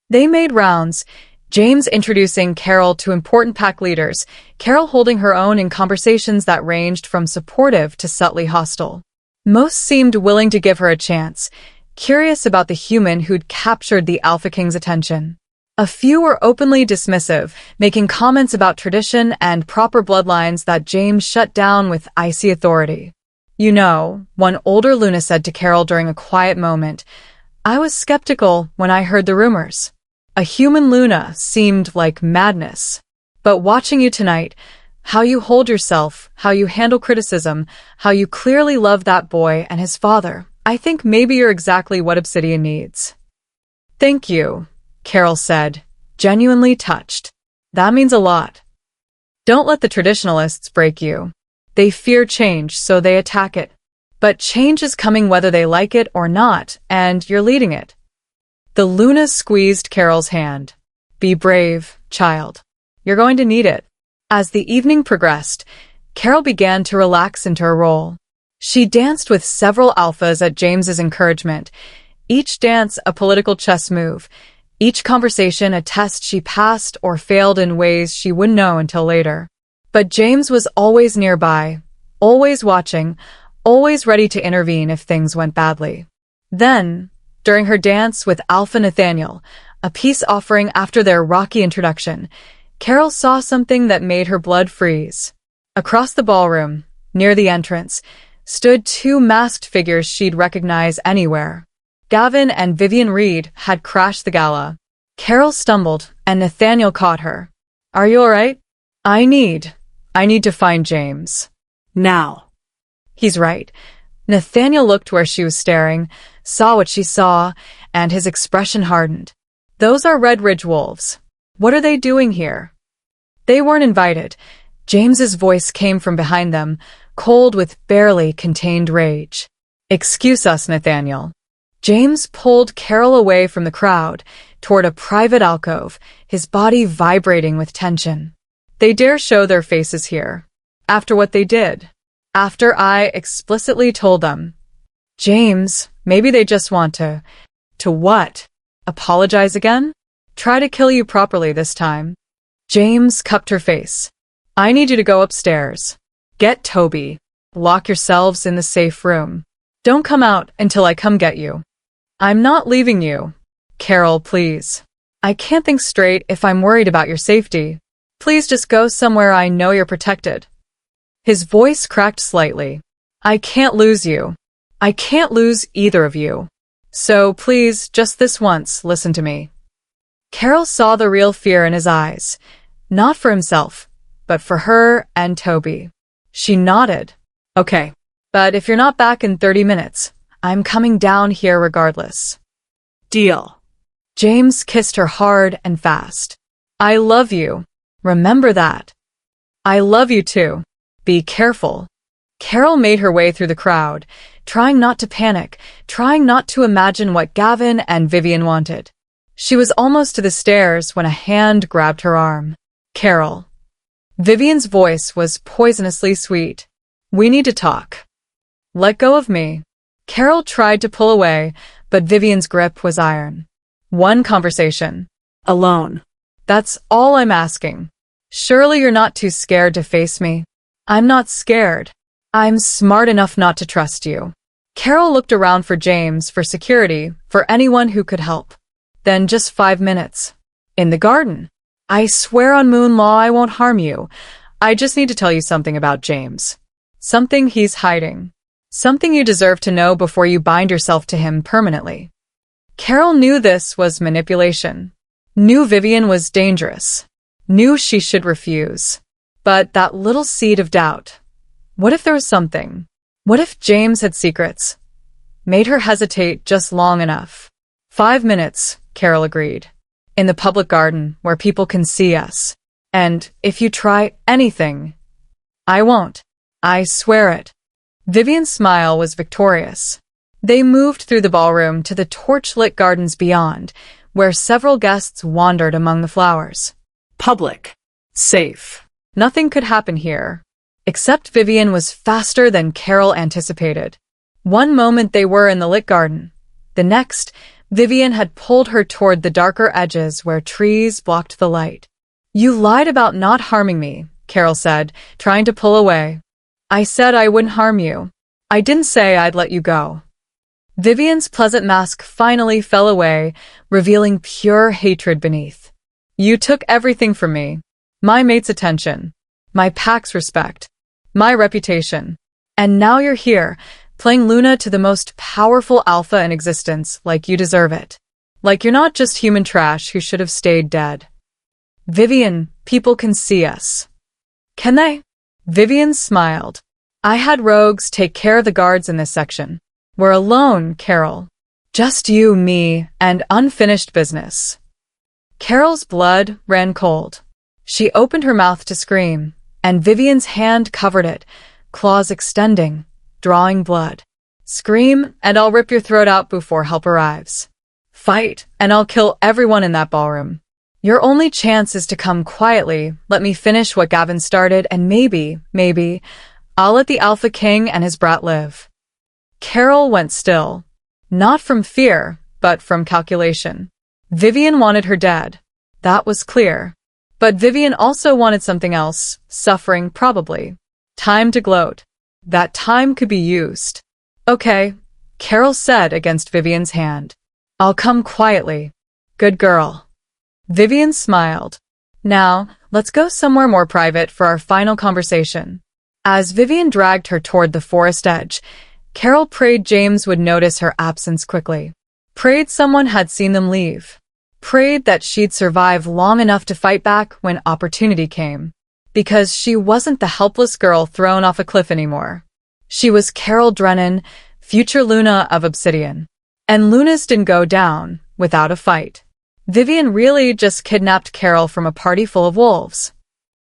Speaker 1: They made rounds, James introducing Carol to important pack leaders, Carol holding her own in conversations that ranged from supportive to subtly hostile. Most seemed willing to give her a chance, curious about the human who'd captured the Alpha King's attention. A few were openly dismissive, making comments about tradition and proper bloodlines that James shut down with icy authority. You know, one older Luna said to Carol during a quiet moment, I was skeptical when I heard the rumors. A human Luna seemed like madness. But watching you tonight, how you hold yourself, how you handle criticism, how you clearly love that boy and his father, I think maybe you're exactly what Obsidian needs. Thank you, Carol said, genuinely touched. That means a lot. Don't let the traditionalists break you. They fear change, so they attack it. But change is coming whether they like it or not, and you're leading it. The Luna squeezed Carol's hand. Be brave, child. You're going to need it. As the evening progressed, Carol began to relax into her role. She danced with several alphas at James's encouragement, each dance a political chess move, each conversation a test she passed or failed in ways she wouldn't know until later. But James was always nearby, always watching, always ready to intervene if things went badly. Then, during her dance with Alpha Nathaniel, a peace offering after their rocky introduction, Carol saw something that made her blood freeze. Across the ballroom, near the entrance, stood two masked figures she'd recognize anywhere. Gavin and Vivian Reed had crashed the gala. Carol stumbled, and Nathaniel caught her. Are you all right? I need to find James.
Speaker 2: Now.
Speaker 1: He's right. Nathaniel looked where she was staring, saw what she saw, and his expression hardened. Those are Red Ridge wolves. What are they doing here? They weren't invited. James's voice came from behind them, cold with barely contained rage. Excuse us, Nathaniel. James pulled Carol away from the crowd, toward a private alcove, his body vibrating with tension. They dare show their faces here. After what they did. After I explicitly told them. James, maybe they just want to. To what? Apologize again? Try to kill you properly this time. James cupped her face. I need you to go upstairs. Get Toby. Lock yourselves in the safe room. Don't come out until I come get you. I'm not leaving you. Carol, please. I can't think straight if I'm worried about your safety. Please just go somewhere I know you're protected. His voice cracked slightly. I can't lose you. I can't lose either of you. So please, just this once, listen to me. Carol saw the real fear in his eyes. Not for himself, but for her and Toby. She nodded. Okay, but if you're not back in 30 minutes, I'm coming down here regardless.
Speaker 2: Deal.
Speaker 1: James kissed her hard and fast. I love you. Remember that. I love you too. Be careful. Carol made her way through the crowd, trying not to panic, trying not to imagine what Gavin and Vivian wanted. She was almost to the stairs when a hand grabbed her arm. Carol. Vivian's voice was poisonously sweet. We need to talk. Let go of me. Carol tried to pull away, but Vivian's grip was iron. One conversation.
Speaker 2: Alone.
Speaker 1: That's all I'm asking. Surely you're not too scared to face me. I'm not scared. I'm smart enough not to trust you. Carol looked around for James, for security, for anyone who could help. Then just 5 minutes. In the garden. I swear on moon law I won't harm you. I just need to tell you something about James. Something he's hiding. Something you deserve to know before you bind yourself to him permanently. Carol knew this was manipulation. Knew Vivian was dangerous. Knew she should refuse. But that little seed of doubt. What if there was something? What if James had secrets? Made her hesitate just long enough. 5 minutes, Carol agreed. In the public garden, where people can see us. And if you try anything, I won't. I swear it. Vivian's smile was victorious. They moved through the ballroom to the torch-lit gardens beyond, where several guests wandered among the flowers.
Speaker 2: Public. Safe.
Speaker 1: Nothing could happen here. Except Vivian was faster than Carol anticipated. One moment they were in the lit garden. The next, Vivian had pulled her toward the darker edges where trees blocked the light. "You lied about not harming me," Carol said, trying to pull away. "I said I wouldn't harm you. I didn't say I'd let you go." Vivian's pleasant mask finally fell away, revealing pure hatred beneath. "You took everything from me. My mate's attention. My pack's respect. My reputation. And now you're here, playing Luna to the most powerful alpha in existence like you deserve it. Like you're not just human trash who should have stayed dead." "Vivian, people can see us." "Can they?" Vivian smiled. "I had rogues take care of the guards in this section. We're alone, Carol. Just you, me, and unfinished business." Carol's blood ran cold. She opened her mouth to scream, and Vivian's hand covered it, claws extending, drawing blood. "Scream, and I'll rip your throat out before help arrives. Fight, and I'll kill everyone in that ballroom. Your only chance is to come quietly, let me finish what Gavin started, and maybe, I'll let the Alpha King and his brat live." Carol went still. Not from fear, but from calculation. Vivian wanted her dead. That was clear. But Vivian also wanted something else, suffering probably. Time to gloat. That time could be used. "Okay," Carol said against Vivian's hand. "I'll come quietly. Good girl." Vivian smiled. "Now, let's go somewhere more private for our final conversation." As Vivian dragged her toward the forest edge, Carol prayed James would notice her absence quickly. Prayed someone had seen them leave. Prayed that she'd survive long enough to fight back when opportunity came. Because she wasn't the helpless girl thrown off a cliff anymore. She was Carol Drennan, future Luna of Obsidian. And Lunas didn't go down without a fight. Vivian really just kidnapped Carol from a party full of wolves.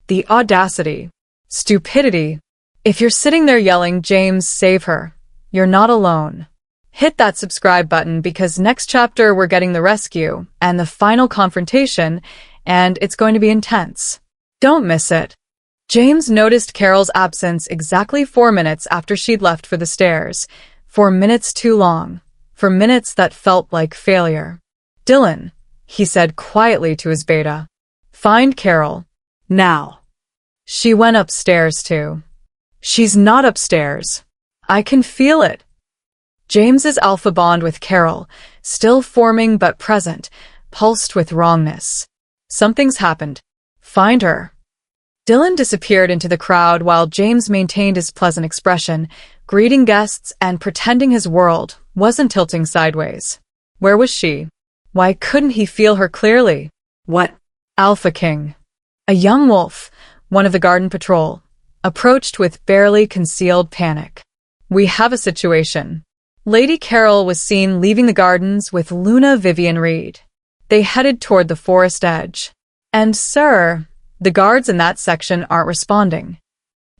Speaker 1: The audacity. Stupidity. If you're sitting there yelling, "James, save her," you're not alone. Hit that subscribe button because next chapter we're getting the rescue and the final confrontation, and it's going to be intense. Don't miss it. James noticed Carol's absence exactly 4 minutes after she'd left for the stairs. 4 minutes too long. For minutes that felt like failure. "Dylan," he said quietly to his beta. "Find Carol. Now." She went upstairs too. "She's not upstairs. I can feel it." James's alpha bond with Carol, still forming but present, pulsed with wrongness. "Something's happened. Find her." Dylan disappeared into the crowd while James maintained his pleasant expression, greeting guests and pretending his world wasn't tilting sideways. Where was she? Why couldn't he feel her clearly? What? Alpha King. A young wolf, one of the garden patrol, approached with barely concealed panic. "We have a situation." Lady Carol was seen leaving the gardens with Luna Vivian Reed. They headed toward the forest edge. And sir, the guards in that section aren't responding.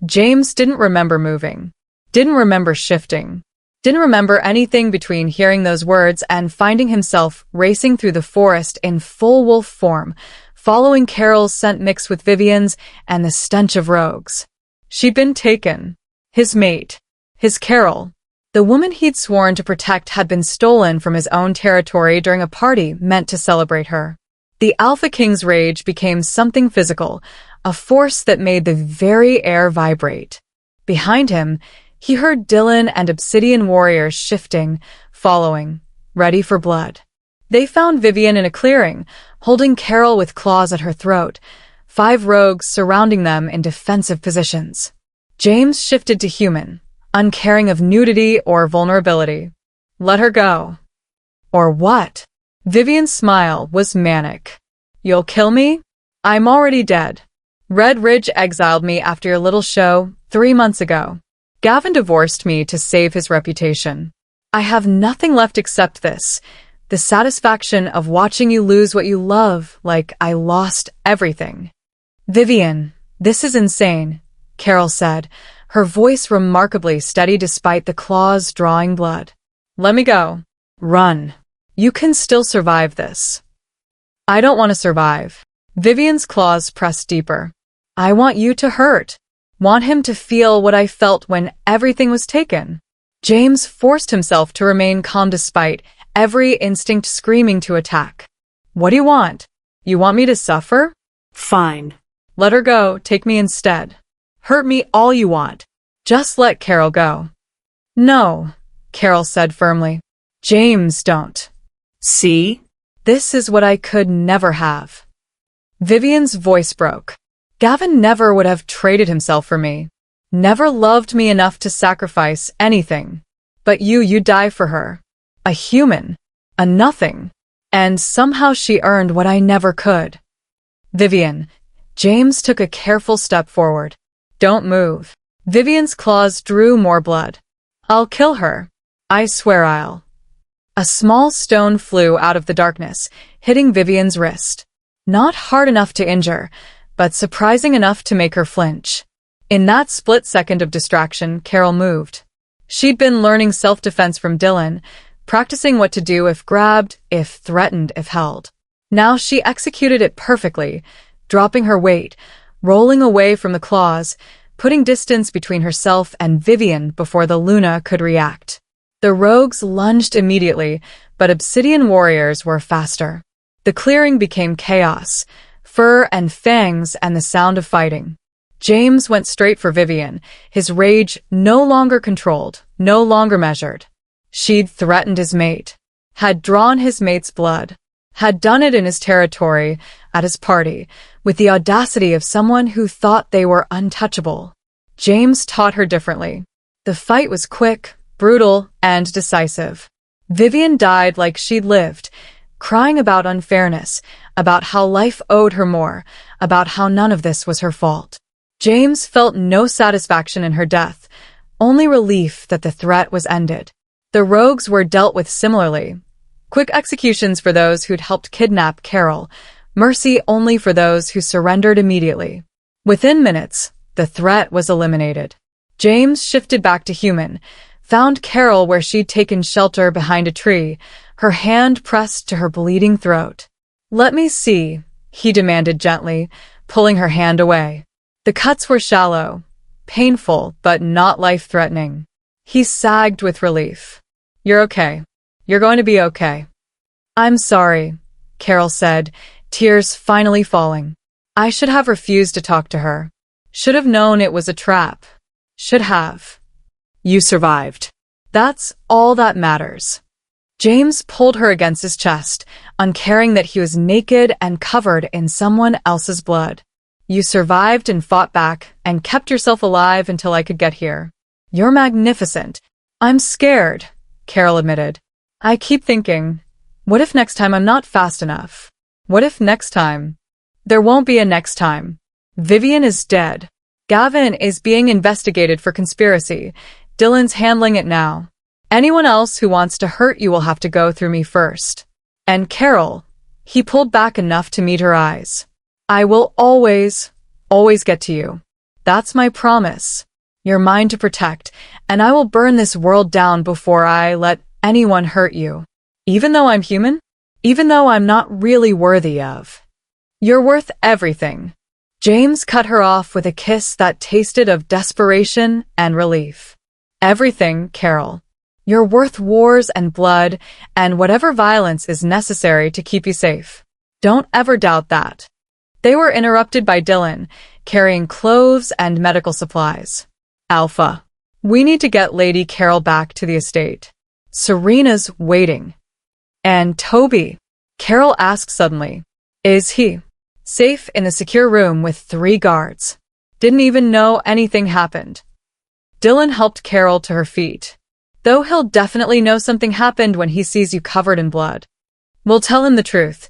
Speaker 1: James didn't remember moving. Didn't remember shifting. Didn't remember anything between hearing those words and finding himself racing through the forest in full wolf form, following Carol's scent mixed with Vivian's and the stench of rogues. She'd been taken. His mate. His Carol. The woman he'd sworn to protect had been stolen from his own territory during a party meant to celebrate her. The Alpha King's rage became something physical, a force that made the very air vibrate. Behind him, he heard Dylan and Obsidian warriors shifting, following, ready for blood. They found Vivian in a clearing, holding Carol with claws at her throat, 5 rogues surrounding them in defensive positions. James shifted to human, uncaring of nudity or vulnerability. Let her go. Or what? Vivian's smile was manic. You'll kill me? I'm already dead. Red Ridge exiled me after your little show 3 months ago. Gavin divorced me to save his reputation. I have nothing left except this, the satisfaction of watching you lose what you love, like I lost everything. Vivian, this is insane, Carol said, her voice remarkably steady despite the claws drawing blood. Let me go. Run. You can still survive this. I don't want to survive. Vivian's claws pressed deeper. I want you to hurt. Want him to feel what I felt when everything was taken. James forced himself to remain calm despite every instinct screaming to attack. What do you want? You want me to suffer?
Speaker 2: Fine.
Speaker 1: Let her go, take me instead. Hurt me all you want. Just let Carol go. No, Carol said firmly. James, don't.
Speaker 2: See?
Speaker 1: This is what I could never have. Vivian's voice broke. Gavin never would have traded himself for me. Never loved me enough to sacrifice anything. But you die for her. A human. A nothing. And somehow she earned what I never could. Vivian. James took a careful step forward. Don't move. Vivian's claws drew more blood. I'll kill her. I swear I'll. A small stone flew out of the darkness, hitting Vivian's wrist. Not hard enough to injure, but surprising enough to make her flinch. In that split second of distraction, Carol moved. She'd been learning self-defense from Dylan, practicing what to do if grabbed, if threatened, if held. Now she executed it perfectly, dropping her weight, rolling away from the claws, putting distance between herself and Vivian before the Luna could react. The rogues lunged immediately, but Obsidian warriors were faster. The clearing became chaos, fur and fangs and the sound of fighting. James went straight for Vivian, his rage no longer controlled, no longer measured. She'd threatened his mate, had drawn his mate's blood, had done it in his territory, at his party, with the audacity of someone who thought they were untouchable. James taught her differently. The fight was quick, brutal, and decisive. Vivian died like she'd lived, crying about unfairness, about how life owed her more, about how none of this was her fault. James felt no satisfaction in her death, only relief that the threat was ended. The rogues were dealt with similarly. Quick executions for those who'd helped kidnap Carol, mercy only for those who surrendered immediately. Within minutes, the threat was eliminated. James shifted back to human, found Carol where she'd taken shelter behind a tree, her hand pressed to her bleeding throat. Let me see, he demanded gently, pulling her hand away. The cuts were shallow, painful, but not life-threatening. He sagged with relief. You're okay. You're going to be okay. I'm sorry, Carol said, tears finally falling. I should have refused to talk to her. Should have known it was a trap. Should have.
Speaker 2: You survived.
Speaker 1: That's all that matters. James pulled her against his chest, uncaring that he was naked and covered in someone else's blood. You survived and fought back and kept yourself alive until I could get here. You're magnificent. I'm scared, Carol admitted. I keep thinking, what if next time I'm not fast enough? What if next time? There won't be a next time. Vivian is dead. Gavin is being investigated for conspiracy. Dylan's handling it now. Anyone else who wants to hurt you will have to go through me first. And Carol, he pulled back enough to meet her eyes. I will always get to you. That's my promise. You're mine to protect, and I will burn this world down before I let anyone hurt you. Even though I'm human? Even though I'm not really worthy of. You're worth everything. James cut her off with a kiss that tasted of desperation and relief. Everything, Carol. You're worth wars and blood, and whatever violence is necessary to keep you safe. Don't ever doubt that. They were interrupted by Dylan, carrying clothes and medical supplies. Alpha. We need to get Lady Carol back to the estate. Serena's waiting. And Toby? Carol asked suddenly. Is he safe in the secure room with 3 guards? Didn't even know anything happened. Dylan helped Carol to her feet. Though he'll definitely know something happened when he sees you covered in blood. We'll tell him the truth,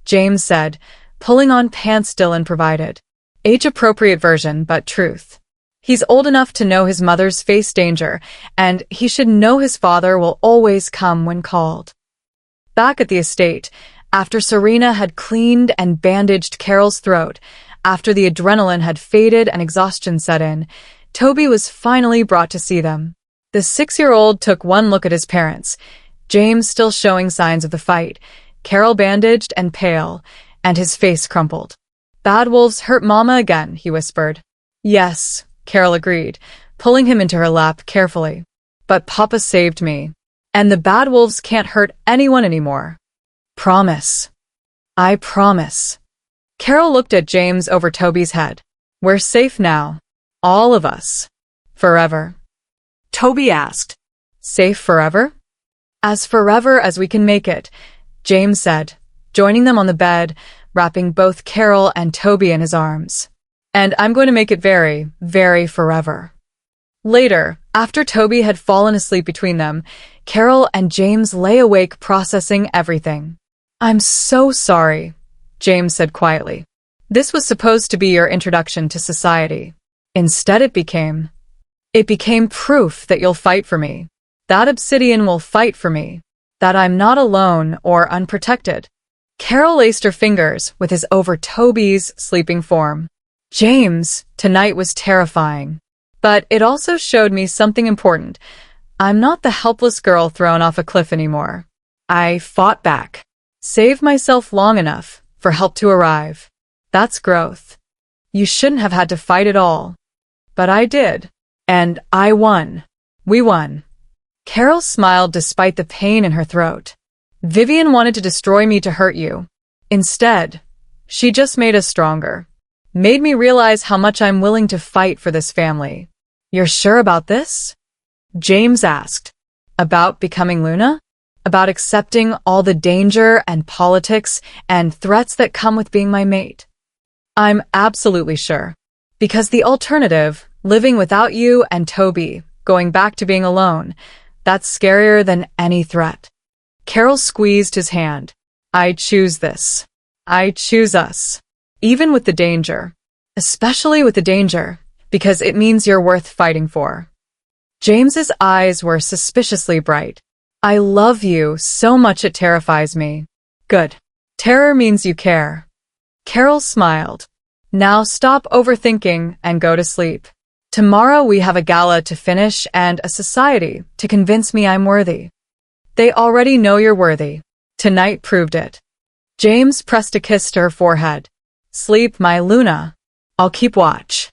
Speaker 1: James said, pulling on pants Dylan provided. Age-appropriate version, but truth. He's old enough to know his mother's face danger, and he should know his father will always come when called. Back at the estate, after Serena had cleaned and bandaged Carol's throat, after the adrenaline had faded and exhaustion set in, Toby was finally brought to see them. The 6-year-old took one look at his parents, James still showing signs of the fight, Carol bandaged and pale, and his face crumpled. Bad wolves hurt Mama again, he whispered. Yes, Carol agreed, pulling him into her lap carefully. But Papa saved me. And the bad wolves can't hurt anyone anymore. Promise. I promise. Carol looked at James over Toby's head. We're safe now. All of us. Forever.
Speaker 2: Toby asked.
Speaker 1: Safe forever? As forever as we can make it, James said, joining them on the bed, wrapping both Carol and Toby in his arms. And I'm going to make it very, very forever. Later, after Toby had fallen asleep between them, Carol and James lay awake processing everything. I'm so sorry, James said quietly. This was supposed to be your introduction to society. Instead it became proof that you'll fight for me. That Obsidian will fight for me. That I'm not alone or unprotected. Carol laced her fingers with his over Toby's sleeping form. James, tonight was terrifying. But it also showed me something important. I'm not the helpless girl thrown off a cliff anymore. I fought back. Saved myself long enough for help to arrive. That's growth. You shouldn't have had to fight at all. But I did. And I won. We won. Carol smiled despite the pain in her throat. Vivian wanted to destroy me to hurt you. Instead, she just made us stronger. Made me realize how much I'm willing to fight for this family. You're sure about this? James asked. About becoming Luna? About accepting all the danger and politics and threats that come with being my mate? I'm absolutely sure. Because the alternative, living without you and Toby, going back to being alone, that's scarier than any threat. Carol squeezed his hand. I choose this. I choose us. Even with the danger. Especially with the danger, because it means you're worth fighting for. James's eyes were suspiciously bright. I love you so much it terrifies me. Good. Terror means you care. Carol smiled. Now stop overthinking and go to sleep. Tomorrow we have a gala to finish and a society to convince me I'm worthy. They already know you're worthy. Tonight proved it. James pressed a kiss to her forehead. Sleep, my Luna. I'll keep watch.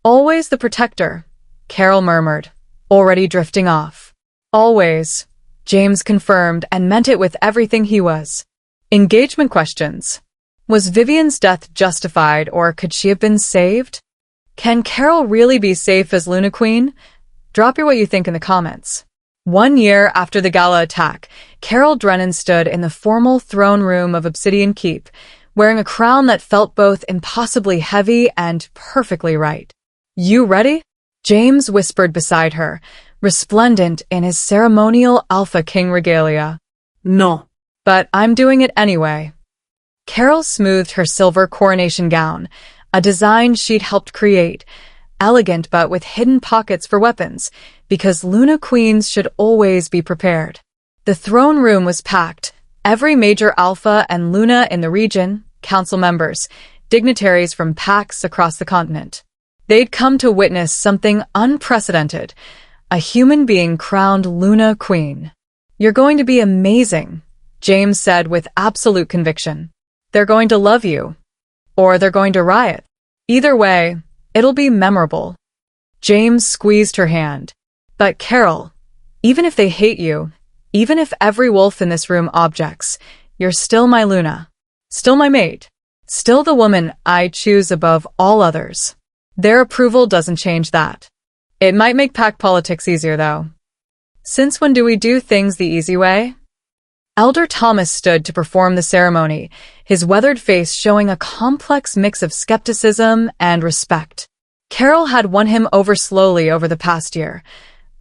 Speaker 1: Always the protector, Carol murmured, already drifting off. Always, James confirmed and meant it with everything he was. Engagement questions. Was Vivian's death justified or could she have been saved? Can Carol really be safe as Luna Queen? Drop your what you think in the comments. 1 year after the gala attack, Carol Drennan stood in the formal throne room of Obsidian Keep, wearing a crown that felt both impossibly heavy and perfectly right. You ready? James whispered beside her, resplendent in his ceremonial Alpha King regalia.
Speaker 2: No.
Speaker 1: But I'm doing it anyway. Carol smoothed her silver coronation gown, a design she'd helped create, elegant but with hidden pockets for weapons, because Luna Queens should always be prepared. The throne room was packed. Every major Alpha and Luna in the region, council members, dignitaries from packs across the continent. They'd come to witness something unprecedented, a human being crowned Luna Queen. You're going to be amazing, James said with absolute conviction. They're going to love you. Or they're going to riot. Either way, it'll be memorable. James squeezed her hand. But Carol, even if they hate you, even if every wolf in this room objects, you're still my Luna. Still my mate. Still the woman I choose above all others. Their approval doesn't change that. It might make pack politics easier, though. Since when do we do things the easy way? Elder Thomas stood to perform the ceremony, his weathered face showing a complex mix of skepticism and respect. Carol had won him over slowly over the past year,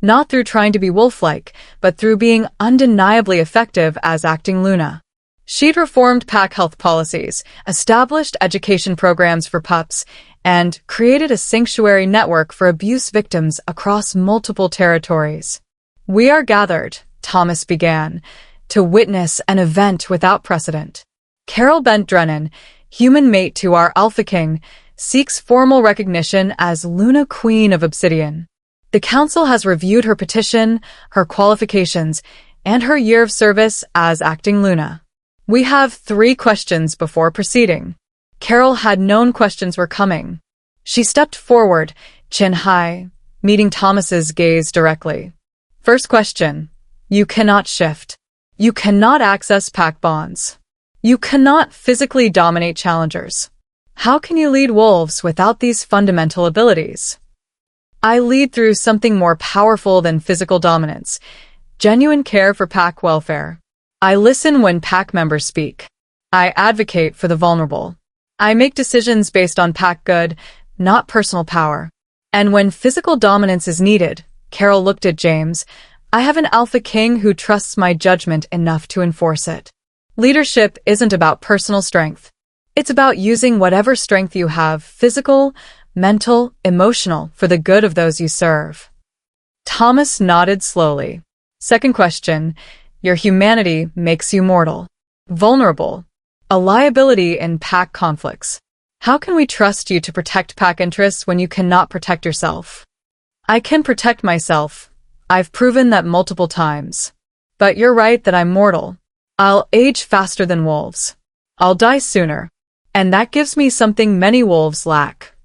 Speaker 1: not through trying to be wolf-like, but through being undeniably effective as acting Luna. She'd reformed pack health policies, established education programs for pups, and created a sanctuary network for abuse victims across multiple territories. We are gathered, Thomas began, to witness an event without precedent. Carol Bent Drennan, human mate to our Alpha King, seeks formal recognition as Luna Queen of Obsidian. The council has reviewed her petition, her qualifications, and her year of service as acting Luna. We have 3 questions before proceeding. Carol had known questions were coming. She stepped forward, chin high, meeting Thomas's gaze directly. First question. You cannot shift. You cannot access pack bonds. You cannot physically dominate challengers. How can you lead wolves without these fundamental abilities? I lead through something more powerful than physical dominance, genuine care for pack welfare. I listen when pack members speak. I advocate for the vulnerable. I make decisions based on pack good, not personal power. And when physical dominance is needed, Carol looked at James, I have an alpha king who trusts my judgment enough to enforce it. Leadership isn't about personal strength. It's about using whatever strength you have, physical, mental, emotional, for the good of those you serve. Thomas nodded slowly. Second question, your humanity makes you mortal, vulnerable, a liability in pack conflicts. How can we trust you to protect pack interests when you cannot protect yourself? I can protect myself. I've proven that multiple times. But you're right that I'm mortal. I'll age faster than wolves. I'll die sooner. And that gives me something many wolves lack.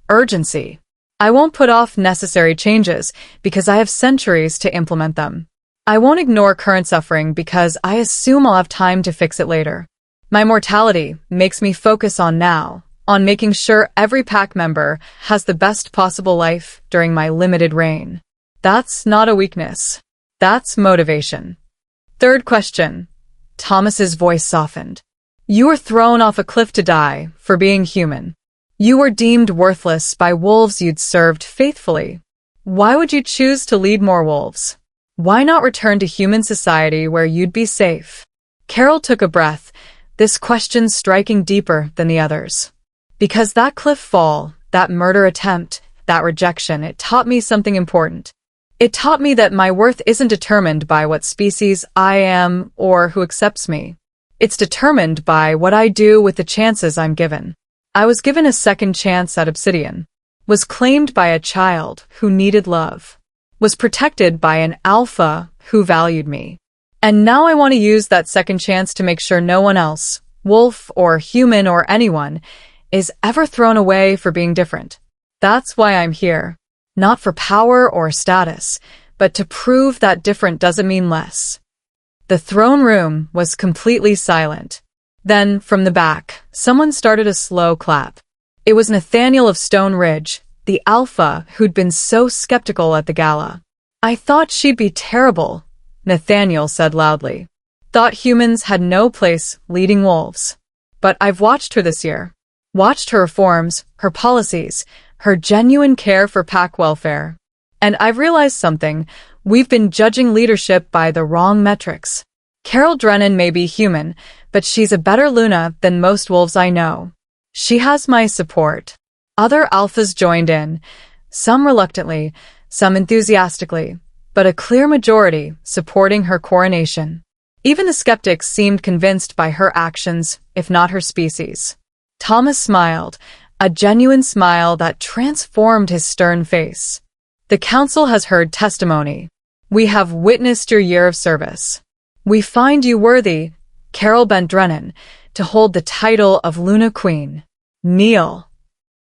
Speaker 1: Urgency. I won't put off necessary changes because I have centuries to implement them. I won't ignore current suffering because I assume I'll have time to fix it later. My mortality makes me focus on now, on making sure every pack member has the best possible life during my limited reign. That's not a weakness. That's motivation. Third question. Thomas's voice softened. You were thrown off a cliff to die for being human. You were deemed worthless by wolves you'd served faithfully. Why would you choose to lead more wolves? Why not return to human society where you'd be safe? Carol took a breath, this question striking deeper than the others. Because that cliff fall, that murder attempt, that rejection, it taught me something important. It taught me that my worth isn't determined by what species I am or who accepts me. It's determined by what I do with the chances I'm given. I was given a second chance at Obsidian, was claimed by a child who needed love, was protected by an alpha who valued me. And now I want to use that second chance to make sure no one else, wolf or human or anyone, is ever thrown away for being different. That's why I'm here. Not for power or status, but to prove that different doesn't mean less. The throne room was completely silent. Then, from the back, someone started a slow clap. It was Nathaniel of Stone Ridge, the alpha who'd been so skeptical at the gala. I thought she'd be terrible, Nathaniel said loudly. Thought humans had no place leading wolves. But I've watched her this year. Watched her reforms, her policies, her genuine care for pack welfare. And I've realized something. We've been judging leadership by the wrong metrics. Carol Drennan may be human, but she's a better Luna than most wolves I know. She has my support. Other alphas joined in, some reluctantly, some enthusiastically, but a clear majority supporting her coronation. Even the skeptics seemed convinced by her actions, if not her species. Thomas smiled, a genuine smile that transformed his stern face. The council has heard testimony. We have witnessed your year of service. We find you worthy, Carol Bent Drennan, to hold the title of Luna Queen. Kneel.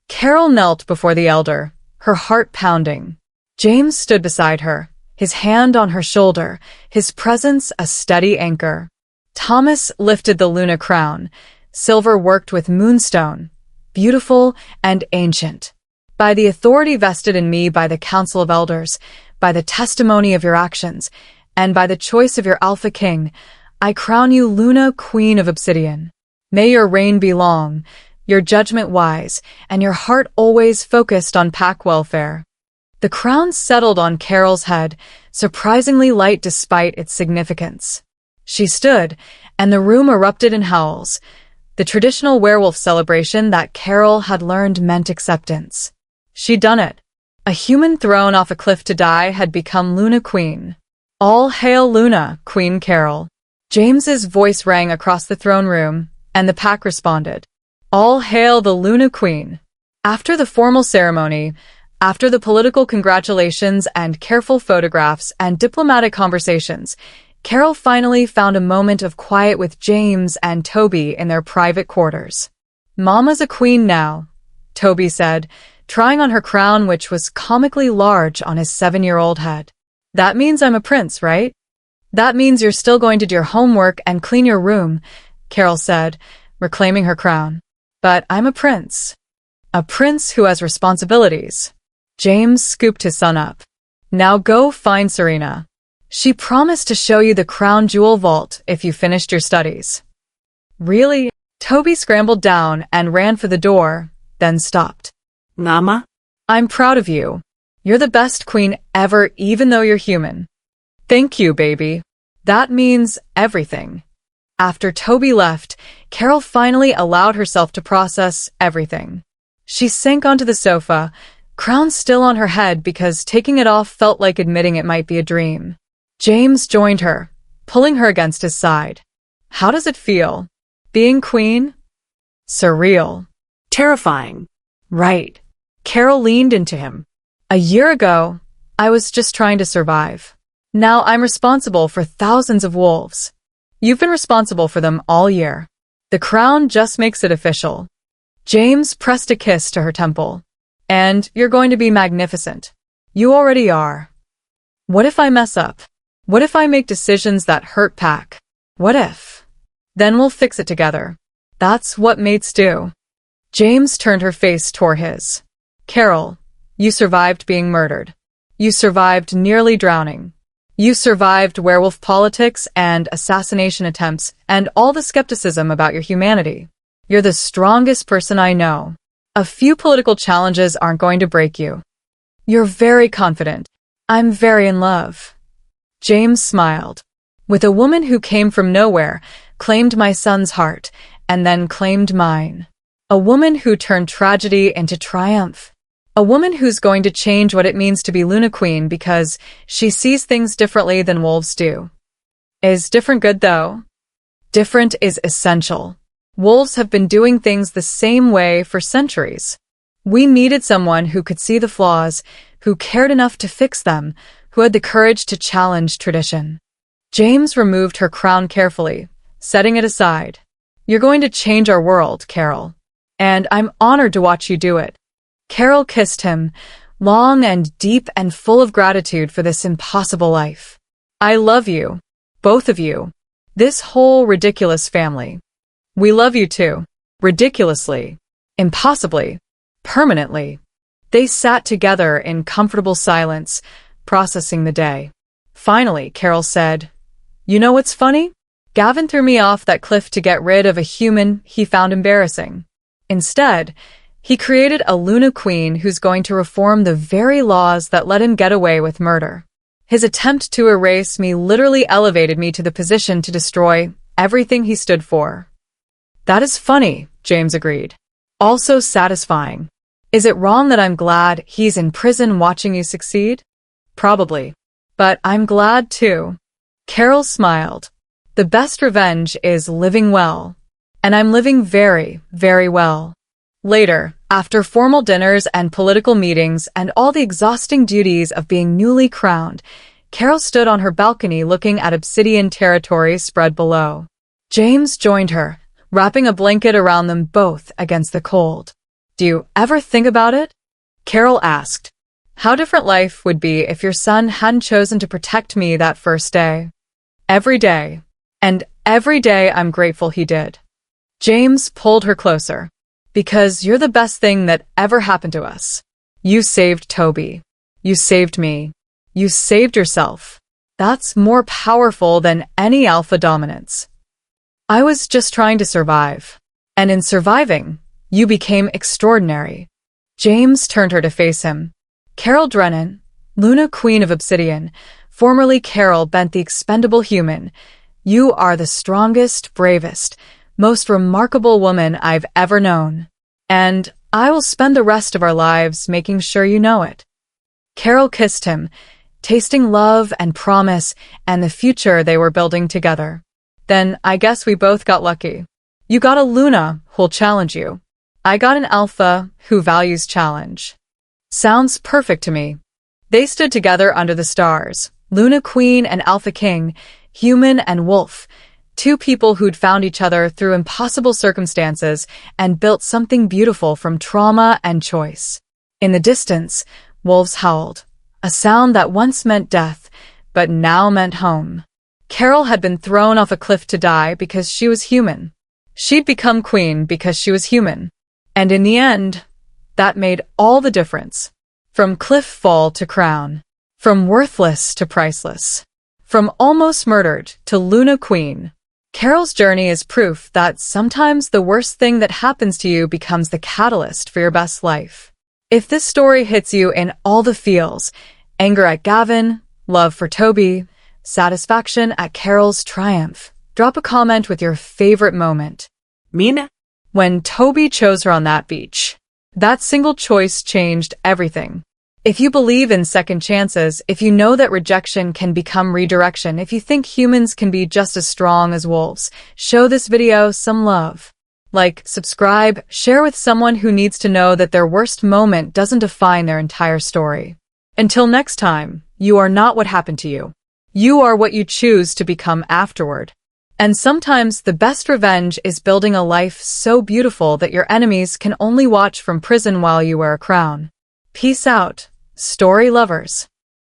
Speaker 1: Carol knelt before the elder, her heart pounding. James stood beside her, his hand on her shoulder, his presence a steady anchor. Thomas lifted the Luna crown, silver worked with moonstone, beautiful and ancient. By the authority vested in me by the Council of Elders, by the testimony of your actions, and by the choice of your Alpha King, I crown you Luna Queen of Obsidian. May your reign be long, your judgment wise, and your heart always focused on pack welfare. The crown settled on Carol's head, surprisingly light despite its significance. She stood, and the room erupted in howls, the traditional werewolf celebration that Carol had learned meant acceptance. She'd done it. A human thrown off a cliff to die had become Luna Queen. All hail Luna, Queen Carol. James's voice rang across the throne room, and the pack responded. All hail the Luna Queen. After the formal ceremony, after the political congratulations and careful photographs and diplomatic conversations, Carol finally found a moment of quiet with James and Toby in their private quarters. Mama's a queen now, Toby said, trying on her crown which was comically large on his 7-year-old head. That means I'm a prince, right? That means you're still going to do your homework and clean your room, Carol said, reclaiming her crown. But I'm a prince. A prince who has responsibilities. James scooped his son up. Now go find Serena. She promised to show you the crown jewel vault if you finished your studies. Really? Toby scrambled down and ran for the door, then stopped.
Speaker 2: Mama?
Speaker 1: I'm proud of you. You're the best queen ever, even though you're human. Thank you, baby. That means everything. After Toby left, Carol finally allowed herself to process everything. She sank onto the sofa, crown still on her head because taking it off felt like admitting it might be a dream. James joined her, pulling her against his side. How does it feel? Being queen? Surreal.
Speaker 2: Terrifying.
Speaker 1: Right. Carol leaned into him. A year ago, I was just trying to survive. Now I'm responsible for thousands of wolves. You've been responsible for them all year. The crown just makes it official. James pressed a kiss to her temple. And you're going to be magnificent. You already are. What if I mess up? What if I make decisions that hurt Pac? What if? Then we'll fix it together. That's what mates do. James turned her face toward his. Carol, you survived being murdered. You survived nearly drowning. You survived werewolf politics and assassination attempts and all the skepticism about your humanity. You're the strongest person I know. A few political challenges aren't going to break you. You're very confident. I'm very in love. James smiled. With a woman who came from nowhere, claimed my son's heart, and then claimed mine. A woman who turned tragedy into triumph. A woman who's going to change what it means to be Luna Queen because she sees things differently than wolves do. Is different good, though? Different is essential. Wolves have been doing things the same way for centuries. We needed someone who could see the flaws, who cared enough to fix them, who had the courage to challenge tradition. James removed her crown carefully, setting it aside. You're going to change our world, Carol. And I'm honored to watch you do it. Carol kissed him, long and deep and full of gratitude for this impossible life. I love you, both of you, this whole ridiculous family. We love you too, ridiculously, impossibly, permanently. They sat together in comfortable silence, processing the day. Finally, Carol said, You know what's funny? Gavin threw me off that cliff to get rid of a human he found embarrassing. Instead, he created a Luna Queen who's going to reform the very laws that let him get away with murder. His attempt to erase me literally elevated me to the position to destroy everything he stood for. That is funny, James agreed. Also satisfying. Is it wrong that I'm glad he's in prison watching you succeed? Probably. But I'm glad too. Carol smiled. The best revenge is living well. And I'm living very, very well. Later, after formal dinners and political meetings and all the exhausting duties of being newly crowned, Carol stood on her balcony looking at obsidian territory spread below. James joined her, wrapping a blanket around them both against the cold. Do you ever think about it? Carol asked. How different life would be if your son hadn't chosen to protect me that first day. Every day. And every day I'm grateful he did. James pulled her closer. Because you're the best thing that ever happened to us. You saved Toby. You saved me. You saved yourself. That's more powerful than any alpha dominance. I was just trying to survive. And in surviving, you became extraordinary. James turned her to face him. Carol Drennan, Luna Queen of Obsidian, formerly Carol Bent the Expendable Human, you are the strongest, bravest, most remarkable woman I've ever known. And I will spend the rest of our lives making sure you know it. Carol kissed him, tasting love and promise and the future they were building together. Then I guess we both got lucky. You got a Luna who'll challenge you. I got an Alpha who values challenge. Sounds perfect to me. They stood together under the stars, Luna Queen and Alpha King, human and wolf, two people who'd found each other through impossible circumstances and built something beautiful from trauma and choice. In the distance, wolves howled, a sound that once meant death, but now meant home. Carol had been thrown off a cliff to die because she was human. She'd become queen because she was human. And in the end, that made all the difference. From cliff fall to crown. From worthless to priceless. From almost murdered to Luna Queen. Carol's journey is proof that sometimes the worst thing that happens to you becomes the catalyst for your best life. If this story hits you in all the feels, anger at Gavin, love for Toby, satisfaction at Carol's triumph, drop a comment with your favorite moment.
Speaker 2: Mina?
Speaker 1: When Toby chose her on that beach. That single choice changed everything. If you believe in second chances, if you know that rejection can become redirection, if you think humans can be just as strong as wolves, show this video some love. Like, subscribe, share with someone who needs to know that their worst moment doesn't define their entire story. Until next time, you are not what happened to you. You are what you choose to become afterward. And sometimes the best revenge is building a life so beautiful that your enemies can only watch from prison while you wear a crown. Peace out, story lovers.